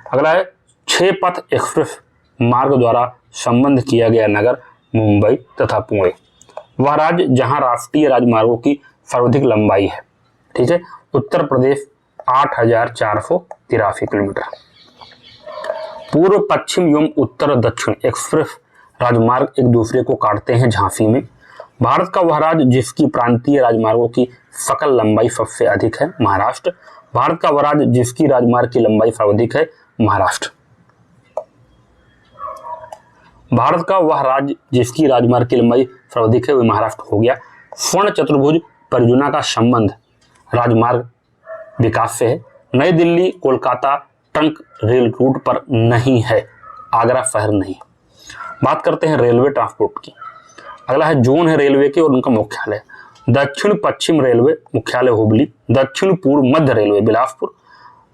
[SPEAKER 1] अगला है 6 पथ एक्सप्रेस मार्ग द्वारा संबंध किया गया नगर मुंबई तथा पुणे। वह राज्य जहां राष्ट्रीय राजमार्गों की सर्वाधिक लंबाई है, ठीक है, उत्तर प्रदेश 8,483 किलोमीटर। पूर्व पश्चिम एवं उत्तर दक्षिण एक्सप्रेस राजमार्ग एक दूसरे को काटते हैं झांसी में। भारत का वह राज्य जिसकी प्रांतीय राजमार्गों की सकल लंबाई सबसे अधिक है, महाराष्ट्र। भारत का वह राज्य जिसकी राजमार्ग की लंबाई सर्वाधिक है, महाराष्ट्र। भारत का वह राज्य जिसकी राजमार्ग की लंबाई सर्वाधिक है, वह महाराष्ट्र हो गया। स्वर्ण चतुर्भुज परियोजना का संबंध राजमार्ग विकास से है। नई Delhi Kolkata trunk rail route पर नहीं है, आगरा शहर नहीं। बात करते हैं रेलवे ट्रांसपोर्ट की। अगला है जोन है रेलवे के और उनका मुख्यालय। दक्षिण पश्चिम रेलवे मुख्यालय हुबली, दक्षिण पूर्व मध्य रेलवे बिलासपुर,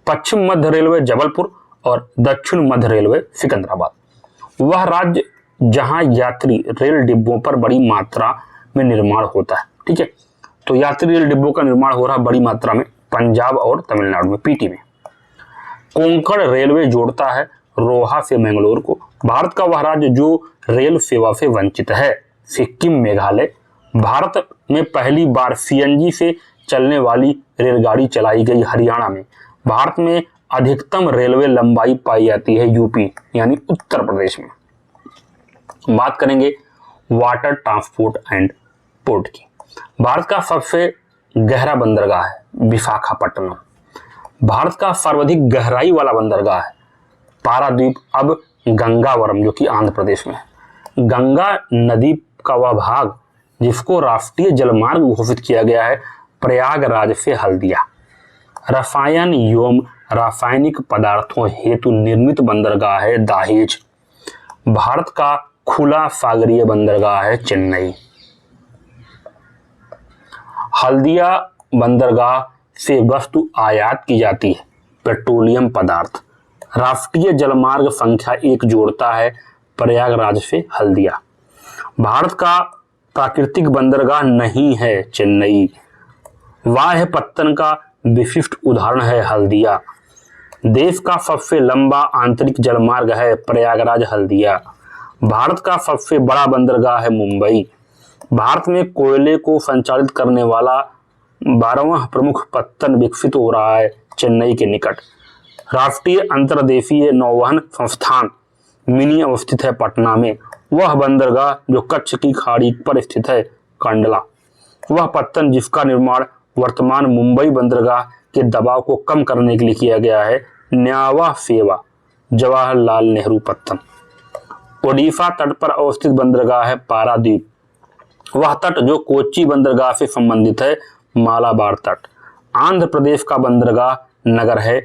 [SPEAKER 1] पश्चिम मध्य रेलवे जबलपुर और दक्षिण मध्य रेलवे सिकंदराबाद। वह राज्य जहां यात्री रेल डिब्बों पर बड़ी मात्रा में निर्माण होता है, ठीक है। तो यात्री रेल डिब्बों का निर्माण हो रहा है बड़ी मात्रा में पंजाब और तमिलनाडु में, पीटी में। कोंकण रेलवे जोड़ता है रोहा से मैंगलोर को। भारत का वह राज्य जो रेल सेवा से वंचित है, सिक्किम मेघालय। भारत में पहली बार सीएनजी से चलने वाली रेलगाड़ी चलाई गई हरियाणा में। भारत में अधिकतम रेलवे लंबाई पाई जाती है यूपी यानी उत्तर प्रदेश में। बात करेंगे वाटर ट्रांसपोर्ट एंड पोर्ट की। भारत का सबसे गहरा बंदरगाह है विशाखापट्टनम। भारत का सर्वाधिक गहराई वाला बंदरगाह है पारादीप, अब गंगावरम जो कि आंध्र प्रदेश में है। गंगा नदी का वह भाग जिसको राष्ट्रीय जलमार्ग घोषित किया गया है प्रयागराज से हल्दिया। रसायन एवं रासायनिक पदार्थों हेतु निर्मित बंदरगाह है दाहेज। भारत का खुला सागरीय बंदरगाह है चेन्नई। हल्दिया बंदरगाह से वस्तु आयात की जाती है पेट्रोलियम पदार्थ। राष्ट्रीय जलमार्ग संख्या 1 जोड़ता है प्रयागराज से हल्दिया। भारत का प्राकृतिक बंदरगाह नहीं है चेन्नई। वाह्य पत्तन का विशिष्ट उदाहरण है हल्दिया। देश का सबसे लंबा आंतरिक जलमार्ग है प्रयागराज हल्दिया। भारत का सबसे बड़ा बंदरगाह है मुंबई। भारत में कोयले को संचालित करने वाला 12वां प्रमुख पत्तन विकसित हो रहा है चेन्नई के निकट। राष्ट्रीय अंतर्देशीय नौवहन संस्थान मिनी अवस्थित है पटना में। वह बंदरगाह जो कच्छ की खाड़ी पर स्थित है कांडला। वह पत्तन जिसका निर्माण वर्तमान मुंबई बंदरगाह के दबाव को कम करने के लिए किया गया है न्यावा सेवा जवाहरलाल नेहरू पत्तन। ओडिशा तट पर अवस्थित बंदरगाह है पारादीप। वह तट जो कोच्चि बंदरगाह से संबंधित है मालाबार तट। आंध्र प्रदेश का बंदरगाह नगर है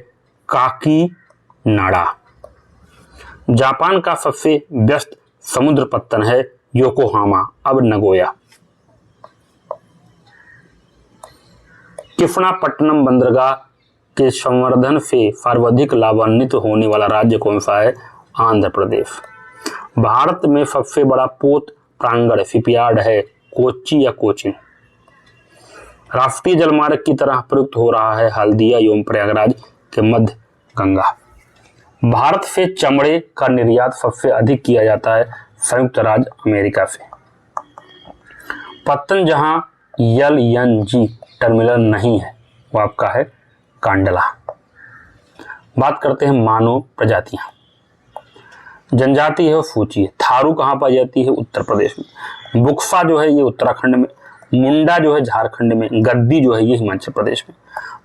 [SPEAKER 1] काकीनाडा। जापान का सबसे व्यस्त समुद्र पत्तन है योकोहामा अब नगोया। कृष्णापट्टनम बंदरगाह के संवर्धन से सर्वाधिक लाभान्वित होने वाला राज्य कौन सा है आंध्र प्रदेश। भारत में सबसे बड़ा पोत प्रांगण शिपयार्ड है कोच्चि या कोचिन। राष्ट्रीय जलमार्ग की तरह प्रयुक्त हो रहा है हल्दिया एवं प्रयागराज के मध्य गंगा। भारत से चमड़े का निर्यात सबसे अधिक किया जाता है संयुक्त राज्य अमेरिका से। पत्तन जहां LNG टर्मिनल नहीं है वो आपका है कांडला। बात करते हैं मानव प्रजातियां। जनजाति है वो सूची है। थारू कहाँ पाई जाती है उत्तर प्रदेश में। बुक्सा जो है ये उत्तराखंड में। मुंडा जो है झारखंड में। गद्दी जो है ये हिमाचल प्रदेश में।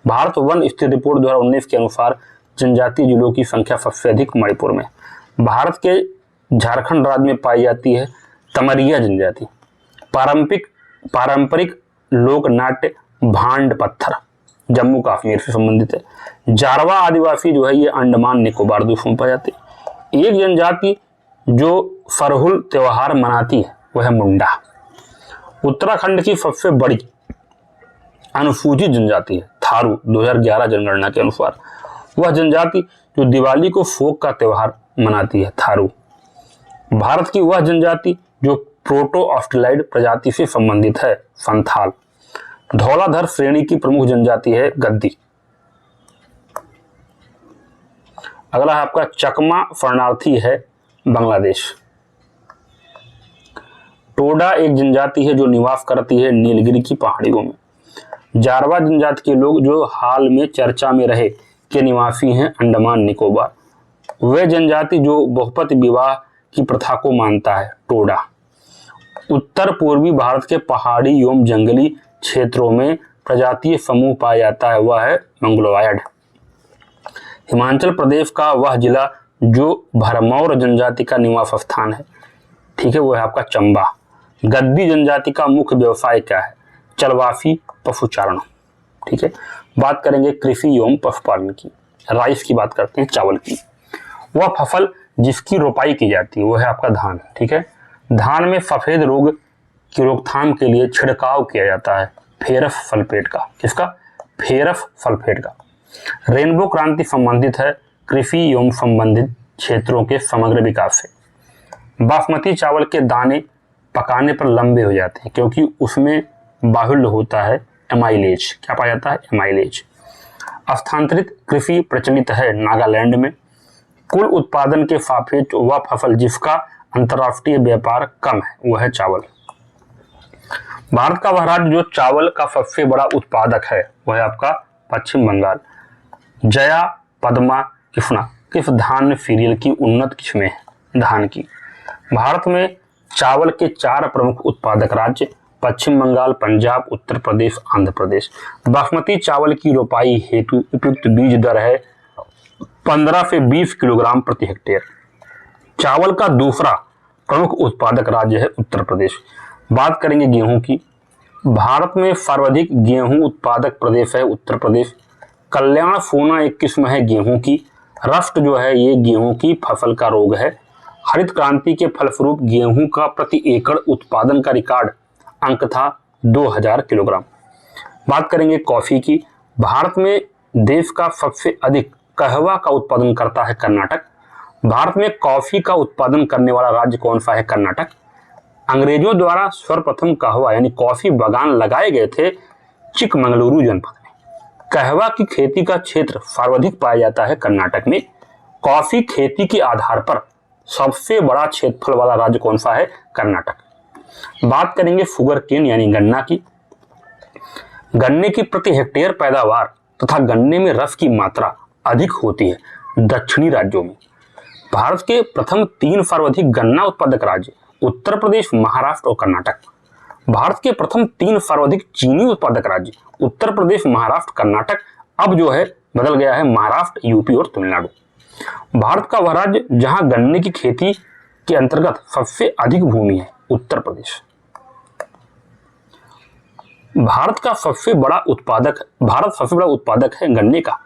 [SPEAKER 1] भारत वन स्थिति रिपोर्ट 2019 के अनुसार जनजातीय जिलों की संख्या सबसे अधिक मणिपुर में। भारत के झारखंड राज्य में पाई जाती है तमरिया जनजाति। पारंपरिक लोक नाट्य भांड पत्थर जम्मू कश्मीर से संबंधित है। जारवा आदिवासी जो है ये अंडमान निकोबार द्वीप में पाई जाती है। एक जनजाति जो सरहुल त्योहार मनाती है वह है मुंडा। उत्तराखंड की सबसे बड़ी अनुसूचित जनजाति है थारू 2011 जनगणना के अनुसार। वह जनजाति जो दिवाली को फोक का त्योहार मनाती है थारू। भारत की वह जनजाति जो प्रोटो ऑस्ट्रेलाइड प्रजाति से संबंधित है संथाल। धौलाधर श्रेणी की प्रमुख जनजाति है गद्दी। अगला है आपका चकमा शरणार्थी है बांग्लादेश। टोडा एक जनजाति है जो निवास करती है नीलगिरी की पहाड़ियों में। जारवा जनजाति के लोग जो हाल में चर्चा में रहे के निवासी हैं अंडमान निकोबार। वे जनजाति जो बहुपति विवाह की प्रथा को मानता है टोडा। उत्तर पूर्वी भारत के पहाड़ी एवं जंगली क्षेत्रों में प्रजातीय समूह पाया जाता है वह है मंगलोआयड। हिमाचल प्रदेश का वह जिला जो भरमौर जनजाति का निवास स्थान है ठीक है वो है आपका चंबा। गद्दी जनजाति का मुख्य व्यवसाय क्या है चलवासी पशुचारण ठीक है। बात करेंगे कृषि एवं पशुपालन की। राइस की बात करते हैं चावल की। वह फसल जिसकी रोपाई की जाती है वह है आपका धान ठीक है। धान में सफेद रोग की रोकथाम के लिए छिड़काव किया जाता है फेरस सल्फेट का। किसका फेरस सल्फेट का। रेनबो क्रांति संबंधित है कृषि एवं संबंधित क्षेत्रों के समग्र विकास से। बासमती चावल के दाने पकाने पर लंबे हो जाते हैं क्योंकि उसमें बाहुल्य होता है एमाइलेज। क्या पाया जाता है एमाइलेज। स्थानांतरित कृषि प्रचलित है नागालैंड में। कुल उत्पादन के सापेक्ष वह फसल जिसका अंतर्राष्ट्रीय व्यापार कम है वह है चावल। भारत का वह राज्य जो चावल का सबसे बड़ा उत्पादक है वह है आपका पश्चिम बंगाल। जया पद्मा कृष्णा किस धान सीरियल की उन्नत किस्में है धान की। भारत में चावल के 4 प्रमुख उत्पादक राज्य पश्चिम बंगाल पंजाब उत्तर प्रदेश आंध्र प्रदेश। बासमती चावल की रोपाई हेतु उपयुक्त बीज दर है 15 से 20 किलोग्राम प्रति हेक्टेयर। चावल का दूसरा प्रमुख उत्पादक राज्य है उत्तर प्रदेश। बात करेंगे गेहूं की। भारत में सर्वाधिक गेहूं उत्पादक प्रदेश है उत्तर प्रदेश। कल्याण सोना एक किस्म है गेहूं की। रस्ट जो है ये गेहूं की फसल का रोग है। हरित क्रांति के फलस्वरूप गेहूं का प्रति एकड़ उत्पादन का रिकॉर्ड अंक था 2000 किलोग्राम। बात करेंगे कॉफी की। भारत में देश का सबसे अधिक कहवा का उत्पादन करता है कर्नाटक। भारत में कॉफी का उत्पादन करने वाला राज्य कौन सा है कर्नाटक। अंग्रेजों द्वारा सर्वप्रथम कहवा यानी कॉफी बागान लगाए गए थे चिकमंगलुरु जनपद में। कहवा की खेती का क्षेत्र सर्वाधिक पाया जाता है कर्नाटक में। कॉफी खेती के आधार पर सबसे बड़ा क्षेत्रफल वाला राज्य कौन सा है कर्नाटक। बात करेंगे शुगर केन यानी गन्ना की। गन्ने की प्रति हेक्टेयर पैदावार तथा गन्ने में रस की मात्रा अधिक होती है दक्षिणी राज्यों में। भारत के प्रथम 3 सर्वाधिक गन्ना उत्पादक राज्य उत्तर प्रदेश, महाराष्ट्र और कर्नाटक। भारत के प्रथम 3 सर्वाधिक चीनी उत्पादक राज्य उत्तर प्रदेश, महाराष्ट्र, कर्नाटक। अब जो है बदल गया है महाराष्ट्र, यूपी और तमिलनाडु। भारत का वह राज्य जहां गन्ने की खेती के अंतर्गत सबसे अधिक भूमि है, उत्तर प्रदेश। भारत सबसे बड़ा उत्पादक है गन्ने का।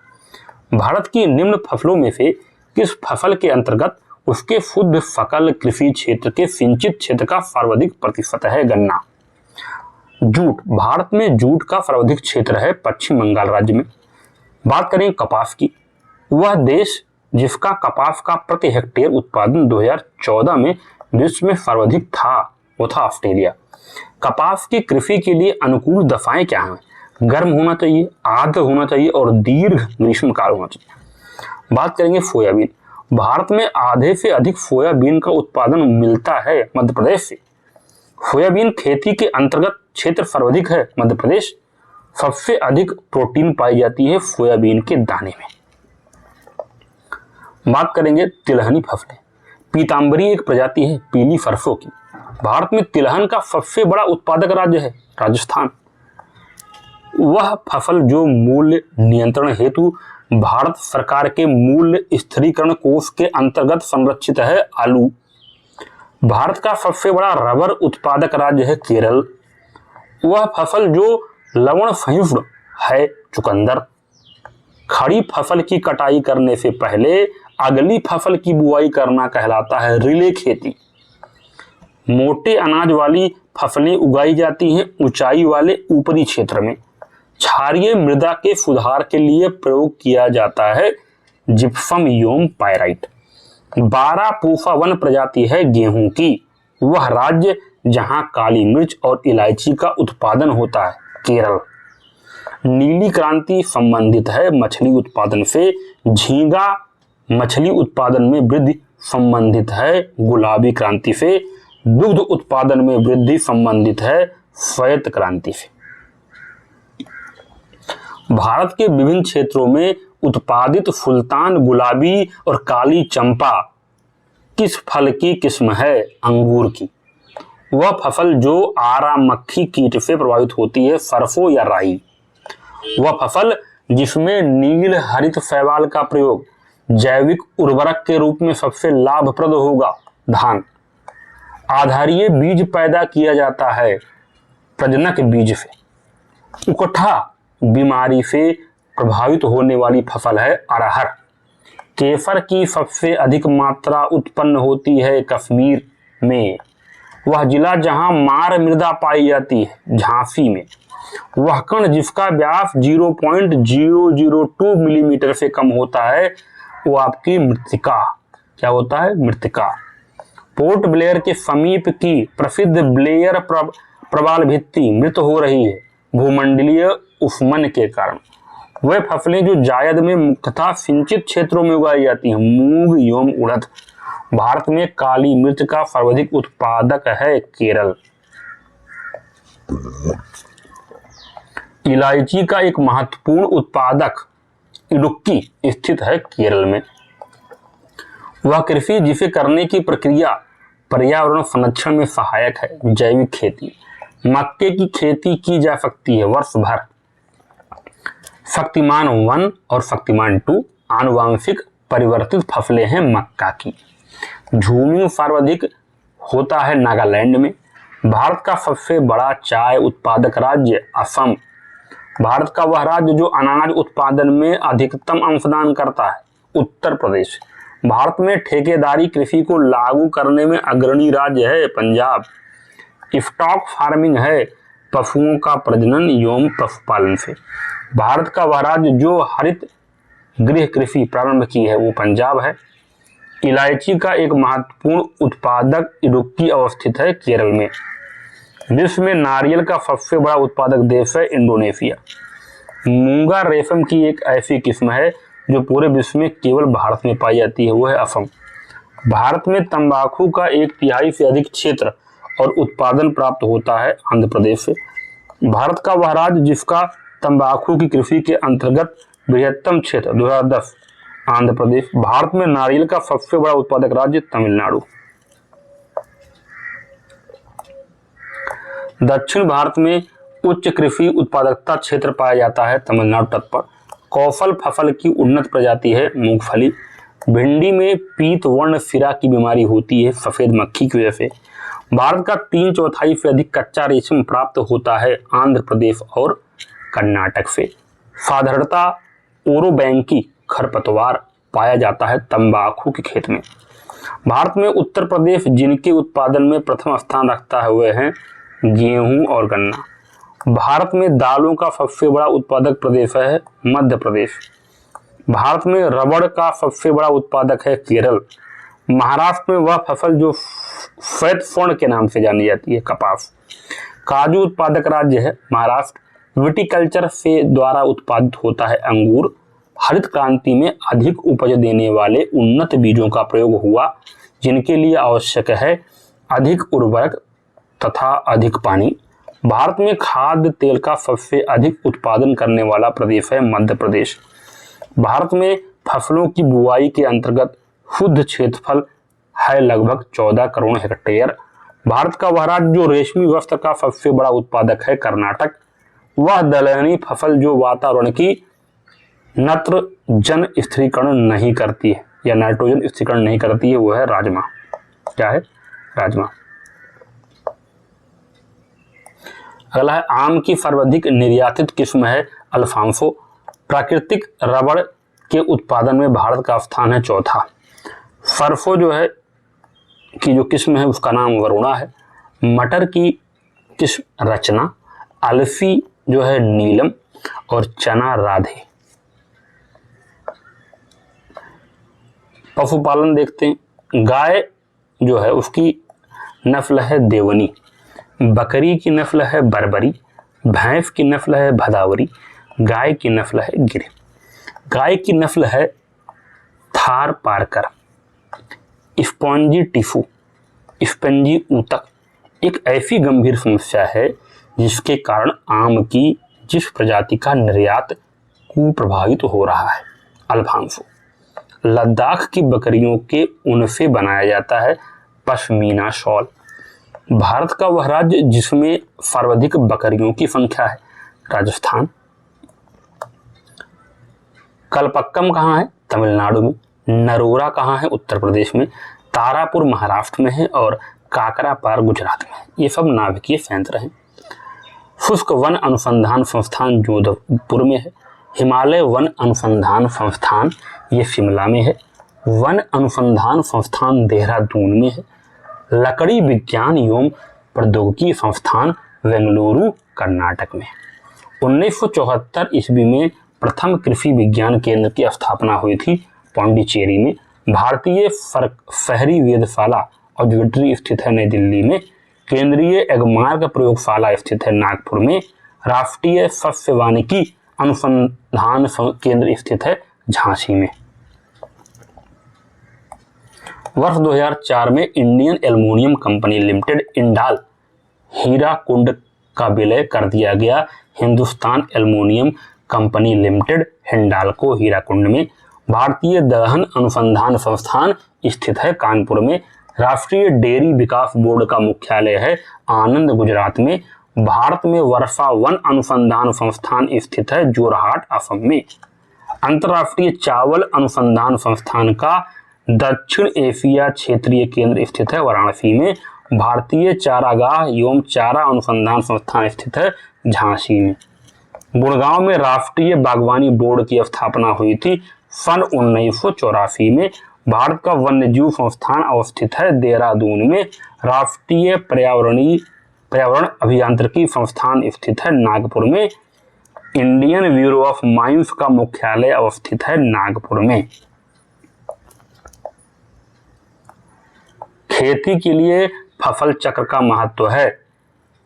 [SPEAKER 1] भारत की निम्न फसलों में से किस फसल के अंतर्गत उसके शुद्ध सकल कृषि क्षेत्र के सिंचित क्षेत्र का सर्वाधिक प्रतिशत है? गन्ना। जूट। भारत में जूट का सर्वाधिक क्षेत्र है पश्चिम बंगाल राज्य में। बात करें कपास की, वह देश जिसका कपास का प्रति हेक्टेयर उत्पादन 2014 में विश्व में सर्वाधिक था वो था ऑस्ट्रेलिया। कपास की कृषि के लिए अनुकूल दशाएं क्या हैं? गर्म होना चाहिए, आर्द्र होना चाहिए और दीर्घ ग्रीष्मकाल होना चाहिए। बात करेंगे सोयाबीन। भारत में आधे से अधिक सोयाबीन का उत्पादन मिलता है मध्य प्रदेश से। सोयाबीन खेती के अंतर्गत क्षेत्र सर्वाधिक है मध्य प्रदेश। सबसे अधिक प्रोटीन पाई जाती है सोयाबीन के दाने में। बात करेंगे तिलहनी फसलें। पीताम्बरी एक प्रजाति है पीली सरसों की। भारत में तिलहन का सबसे बड़ा उत्पादक राज्य है राजस्थान। वह फसल जो मूल्य नियंत्रण हेतु भारत सरकार के मूल्य स्थिरीकरण कोष के अंतर्गत संरक्षित है, आलू। भारत का सबसे बड़ा रबर उत्पादक राज्य है केरल। वह फसल जो लवण सहिष्णु है, चुकंदर। खड़ी फसल की कटाई करने से पहले अगली फसल की बुआई करना कहलाता है रिले खेती। मोटे अनाज वाली फसलें उगाई जाती हैं ऊंचाई वाले ऊपरी क्षेत्र में। क्षारीय मृदा के सुधार के लिए प्रयोग किया जाता है जिप्सम योम पायराइट। 12 पूसा वन प्रजाति है गेहूं की। वह राज्य जहां काली मिर्च और इलायची का उत्पादन होता है, केरल। नीली क्रांति संबंधित है मछली उत्पादन से। झींगा मछली उत्पादन में वृद्धि संबंधित है गुलाबी क्रांति से। दुग्ध उत्पादन में वृद्धि संबंधित है श्वेत क्रांति से। भारत के विभिन्न क्षेत्रों में उत्पादित सुल्तान गुलाबी और काली चंपा किस फल की किस्म है? अंगूर की। वह फसल जो आरा मक्खी कीट से प्रभावित होती है, सरसों या राई। वह फसल जिसमें नील हरित शैवाल का प्रयोग जैविक उर्वरक के रूप में सबसे लाभप्रद होगा, धान। आधारीय बीज पैदा किया जाता है प्रजनक बीज से। उकठा बीमारी से प्रभावित होने वाली फसल है अरहर। केसर की सबसे अधिक मात्रा उत्पन्न होती है कश्मीर में। वह जिला जहां मार मृदा पाई जाती है, झांसी में। वह कण जिसका व्यास 0.002 मिलीमीटर से कम होता है वो आपकी मृत्तिका। क्या होता है? मृत्तिका। पोर्ट ब्लेयर के समीप की प्रसिद्ध ब्लेयर प्रवाल भित्ति मृत हो रही है भूमंडलीय उष्मन के कारण। वे फसलें जो जायद में मुख्यतः सिंचित क्षेत्रों में उगाई जाती हैं, मूंग एवं उड़द। भारत में काली मिर्च का सर्वाधिक उत्पादक है केरल। इलायची का एक महत्वपूर्ण उत्पादक इडुक्की स्थित है केरल में। वह कृषि जिसे करने की प्रक्रिया पर्यावरण संरक्षण में सहायक है, जैविक खेती। मक्के की खेती की जा सकती है वर्ष भर। शक्तिमान 1 और शक्तिमान 2 आनुवांशिक परिवर्तित फसलें हैं मक्का की। झूमिंग सर्वाधिक होता है नागालैंड में। भारत का सबसे बड़ा चाय उत्पादक राज्य असम। भारत का वह राज्य जो अनाज उत्पादन में अधिकतम अंशदान करता है, उत्तर प्रदेश। भारत में ठेकेदारी कृषि को लागू करने में अग्रणी राज्य है पंजाब। स्टॉक फार्मिंग है पशुओं का प्रजनन एवं पशुपालन से। भारत का वह राज्य जो हरित गृह कृषि प्रारंभ की है वो पंजाब है। इलायची का एक महत्वपूर्ण उत्पादक इडुक्की अवस्थित है केरल में। विश्व में नारियल का सबसे बड़ा उत्पादक देश है इंडोनेशिया। मूंगा रेशम की एक ऐसी किस्म है जो पूरे विश्व में केवल भारत में पाई जाती है, वो है असम। भारत में तंबाकू का 1/3 से अधिक क्षेत्र और उत्पादन प्राप्त होता है आंध्र प्रदेश से। भारत का वह राज्य जिसका तंबाकू की कृषि के अंतर्गत बृहत्तम क्षेत्र 2010 आंध्र प्रदेश। भारत में नारियल का सबसे बड़ा उत्पादक राज्य तमिलनाडु। दक्षिण भारत में उच्च कृषि उत्पादकता क्षेत्र पाया जाता है तमिलनाडु तट पर। कौफल फसल की उन्नत प्रजाति है मूंगफली। भिंडी में पीत वर्ण सिरा की बीमारी होती है सफेद मक्खी की वजह से। भारत का 3/4 से अधिक कच्चा रेशम प्राप्त होता है आंध्र प्रदेश और कर्नाटक से। साधारणतः ओरोबैंकी खरपतवार पाया जाता है तंबाकू के खेत में। भारत में उत्तर प्रदेश जिनके उत्पादन में प्रथम स्थान रखता है वे हैं गेहूं और गन्ना। भारत में दालों का सबसे बड़ा उत्पादक प्रदेश है मध्य प्रदेश। भारत में रबड़ का सबसे बड़ा उत्पादक है केरल। महाराष्ट्र में वह फसल जो श्वेत स्वर्ण के नाम से जानी जाती है कपास। काजू उत्पादक राज्य है महाराष्ट्र। विटिकल्चर से द्वारा उत्पादित होता है अंगूर। हरित क्रांति में अधिक उपज देने वाले उन्नत बीजों का प्रयोग हुआ जिनके लिए आवश्यक है अधिक उर्वरक तथा अधिक पानी। भारत में खाद्य तेल का सबसे अधिक उत्पादन करने वाला प्रदेश है मध्य प्रदेश। भारत में फसलों की बुआई के अंतर्गत शुद्ध क्षेत्रफल है लगभग 14 करोड़ हेक्टेयर। भारत का वह राज्य जो रेशमी वस्त्र का सबसे बड़ा उत्पादक है कर्नाटक। वह दलहनी फसल जो वातावरण की नत्रजन स्थिरीकरण नहीं करती है या नाइट्रोजन स्थिरीकरण नहीं करती है, वो है राजमा। क्या है? राजमा। अगला है आम की सर्वाधिक निर्यातित किस्म है अल्फांसो। प्राकृतिक रबड़ के उत्पादन में भारत का स्थान है चौथा। सरसों जो है की जो किस्म है उसका नाम वरुणा है। मटर की किस्म रचना। अलसी जो है नीलम और चना राधे। पशुपालन देखते हैं। गाय जो है उसकी नस्ल है देवनी। बकरी की नस्ल है बरबरी। भैंस की नस्ल है भदावरी। गाय की नस्ल है गिर। गाय की नस्ल है थार पारकर। स्पॉन्जी टिफू, स्पंजी ऊतक एक ऐसी गंभीर समस्या है जिसके कारण आम की जिस प्रजाति का निर्यात कुप्रभावित हो रहा है अल्फांसो। लद्दाख की बकरियों के ऊन से बनाया जाता है पश्मीना शॉल। भारत का वह राज्य जिसमें सर्वाधिक बकरियों की संख्या है राजस्थान। कलपक्कम कहाँ है? तमिलनाडु में। नरोरा कहाँ है? उत्तर प्रदेश में। तारापुर महाराष्ट्र में है और काकरापार गुजरात में है। ये सब नाभिकीय संयंत्र हैं। शुष्क वन अनुसंधान संस्थान जोधपुर में है। हिमालय वन अनुसंधान संस्थान ये शिमला में है। वन अनुसंधान संस्थान देहरादून में है। लकड़ी विज्ञान एवं प्रौद्योगिकी संस्थान बेंगलुरु कर्नाटक में। 1974 ईस्वी में प्रथम कृषि विज्ञान केंद्र की स्थापना हुई थी पांडिचेरी में। भारतीय शहरी वेधशाला ऑब्जर्वेटरी स्थित है नई दिल्ली में। केंद्रीय एगमार्क प्रयोगशाला स्थित है नागपुर में। राष्ट्रीय सस्य वानिकी अनुसंधान केंद्र स्थित है झांसी में। वर्ष 2004 में Indian aluminium company limited Indal Hirakud का विलय कर दिया गया। Hindustan aluminium company limited Hindalco Hirakud में। भारतीय दलहन अनुसंधान संस्थान स्थित है कानपुर में। राष्ट्रीय डेयरी विकास बोर्ड का मुख्यालय है आनंद गुजरात में। भारत में वर्षा वन अनुसंधान संस्थान स्थित है जोरहाट असम में। अंतर्राष्ट्रीय चावल अनुसंधान संस्थान का दक्षिण एशिया क्षेत्रीय केंद्र स्थित है वाराणसी में। भारतीय चारागाह एवं चारा अनुसंधान संस्थान स्थित है झांसी में। गुड़गांव में राष्ट्रीय बागवानी बोर्ड की स्थापना हुई थी सन 1984 में। भारत का वन्यजीव संस्थान अवस्थित है देहरादून में। राष्ट्रीय पर्यावरण अभियांत्रिकी संस्थान स्थित है नागपुर में। इंडियन ब्यूरो ऑफ माइंस का मुख्यालय अवस्थित है नागपुर में। खेती के लिए फसल चक्र का महत्व है।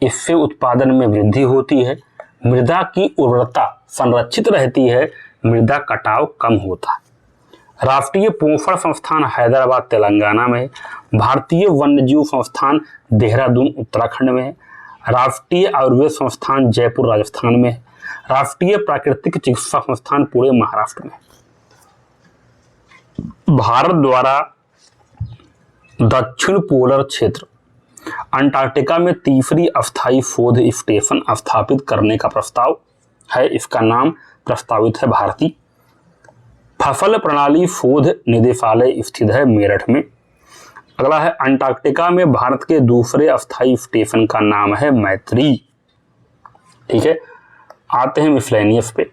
[SPEAKER 1] इससे उत्पादन में वृद्धि होती है। मृदा की उर्वरता संरक्षित रहती है। मृदा कटाव कम होता है। राष्ट्रीय पोषण संस्थान हैदराबाद तेलंगाना में है। भारतीय वन्यजीव संस्थान देहरादून उत्तराखंड में है। राष्ट्रीय आयुर्वेद संस्थान जयपुर राजस्थान में है। राष्ट्रीय प्राकृतिक चिकित्सा संस्थान पुणे महाराष्ट्र में। भारत द्वारा दक्षिण पोलर क्षेत्र अंटार्कटिका में तीसरी अस्थायी शोध स्टेशन स्थापित करने का प्रस्ताव है। इसका नाम प्रस्तावित है भारती। फसल प्रणाली शोध निदेशालय स्थित है मेरठ में। अगला है अंटार्कटिका में भारत के दूसरे अस्थायी स्टेशन का नाम है मैत्री। ठीक है, आते हैं मिसलेनियस पे।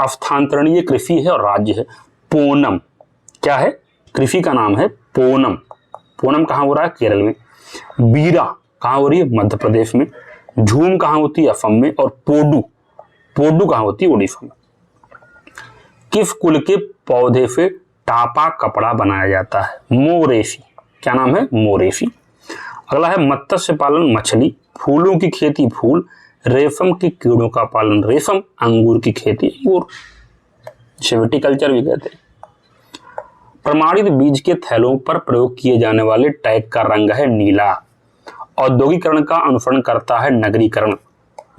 [SPEAKER 1] स्थानांतरणीय कृषि है और राज्य है पूनम। क्या है? कृषि का नाम है पूनम। पूनम कहाँ हो रहा है? केरल में। बीरा कहाँ हो रही है? मध्य प्रदेश में। झूम कहाँ होती है? असम में। और पोडू, पोडू कहाँ होती है? उड़ीसा में। किस कुल के पौधे से टापा कपड़ा बनाया जाता है? मोरेसी। क्या नाम है? मोरेसी। अगला है मत्स्य पालन मछली, फूलों की खेती फूल, रेशम के कीड़ों का पालन रेशम, अंगूर की खेती अंगूर, विटिकल्चर भी कहते हैं। प्रमाणित बीज के थैलों पर प्रयोग किए जाने वाले टैग का रंग है नीला। औद्योगिकरण का अनुसरण करता है नगरीकरण।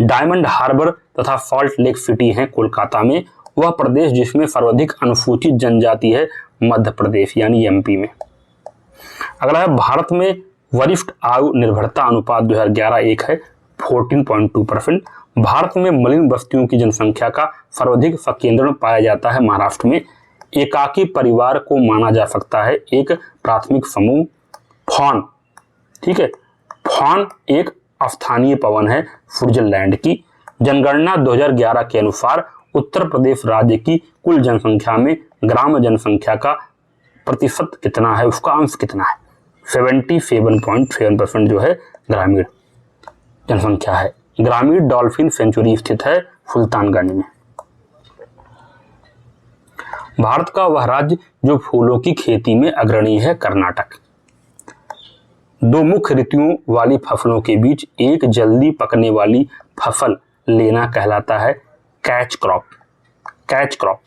[SPEAKER 1] डायमंड हार्बर तथा सॉल्ट लेक सिटी है कोलकाता में। वह प्रदेश जिसमें सर्वाधिक अनुसूचित जनजाति है मध्य प्रदेश यानी एमपी में। अगला है भारत में वरिष्ठ आयु निर्भरता अनुपात 2011 1 है 14.2%। भारत में मलिन बस्तियों की जनसंख्या का सर्वाधिक संकेंद्रण पाया जाता है महाराष्ट्र में। एकाकी परिवार को माना जा सकता है एक प्राथमिक समूह। फॉन, ठीक है, फॉन एक स्थानीय पवन है स्विट्जरलैंड की। जनगणना 2011 के अनुसार उत्तर प्रदेश राज्य की कुल जनसंख्या में ग्राम जनसंख्या का प्रतिशत कितना है, उसका अंश कितना है? 77.7% जो है ग्रामीण जनसंख्या है। ग्रामीण डॉल्फिन सेंचुरी स्थित है सुल्तानगंज में। भारत का वह राज्य जो फूलों की खेती में अग्रणी है कर्नाटक। दो मुख्य ऋतुओं वाली फसलों के बीच एक जल्दी पकने वाली फसल लेना कहलाता है कैच क्रॉप। Catch crop.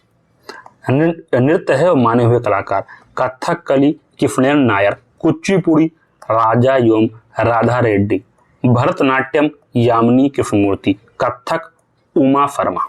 [SPEAKER 1] नृत्य है और माने हुए कलाकार कथकली कृष्णन नायर, कुचिपुड़ी राजा एवं राधा रेड्डी, भरतनाट्यम यामिनी कृष्णमूर्ति, कथक उमा शर्मा।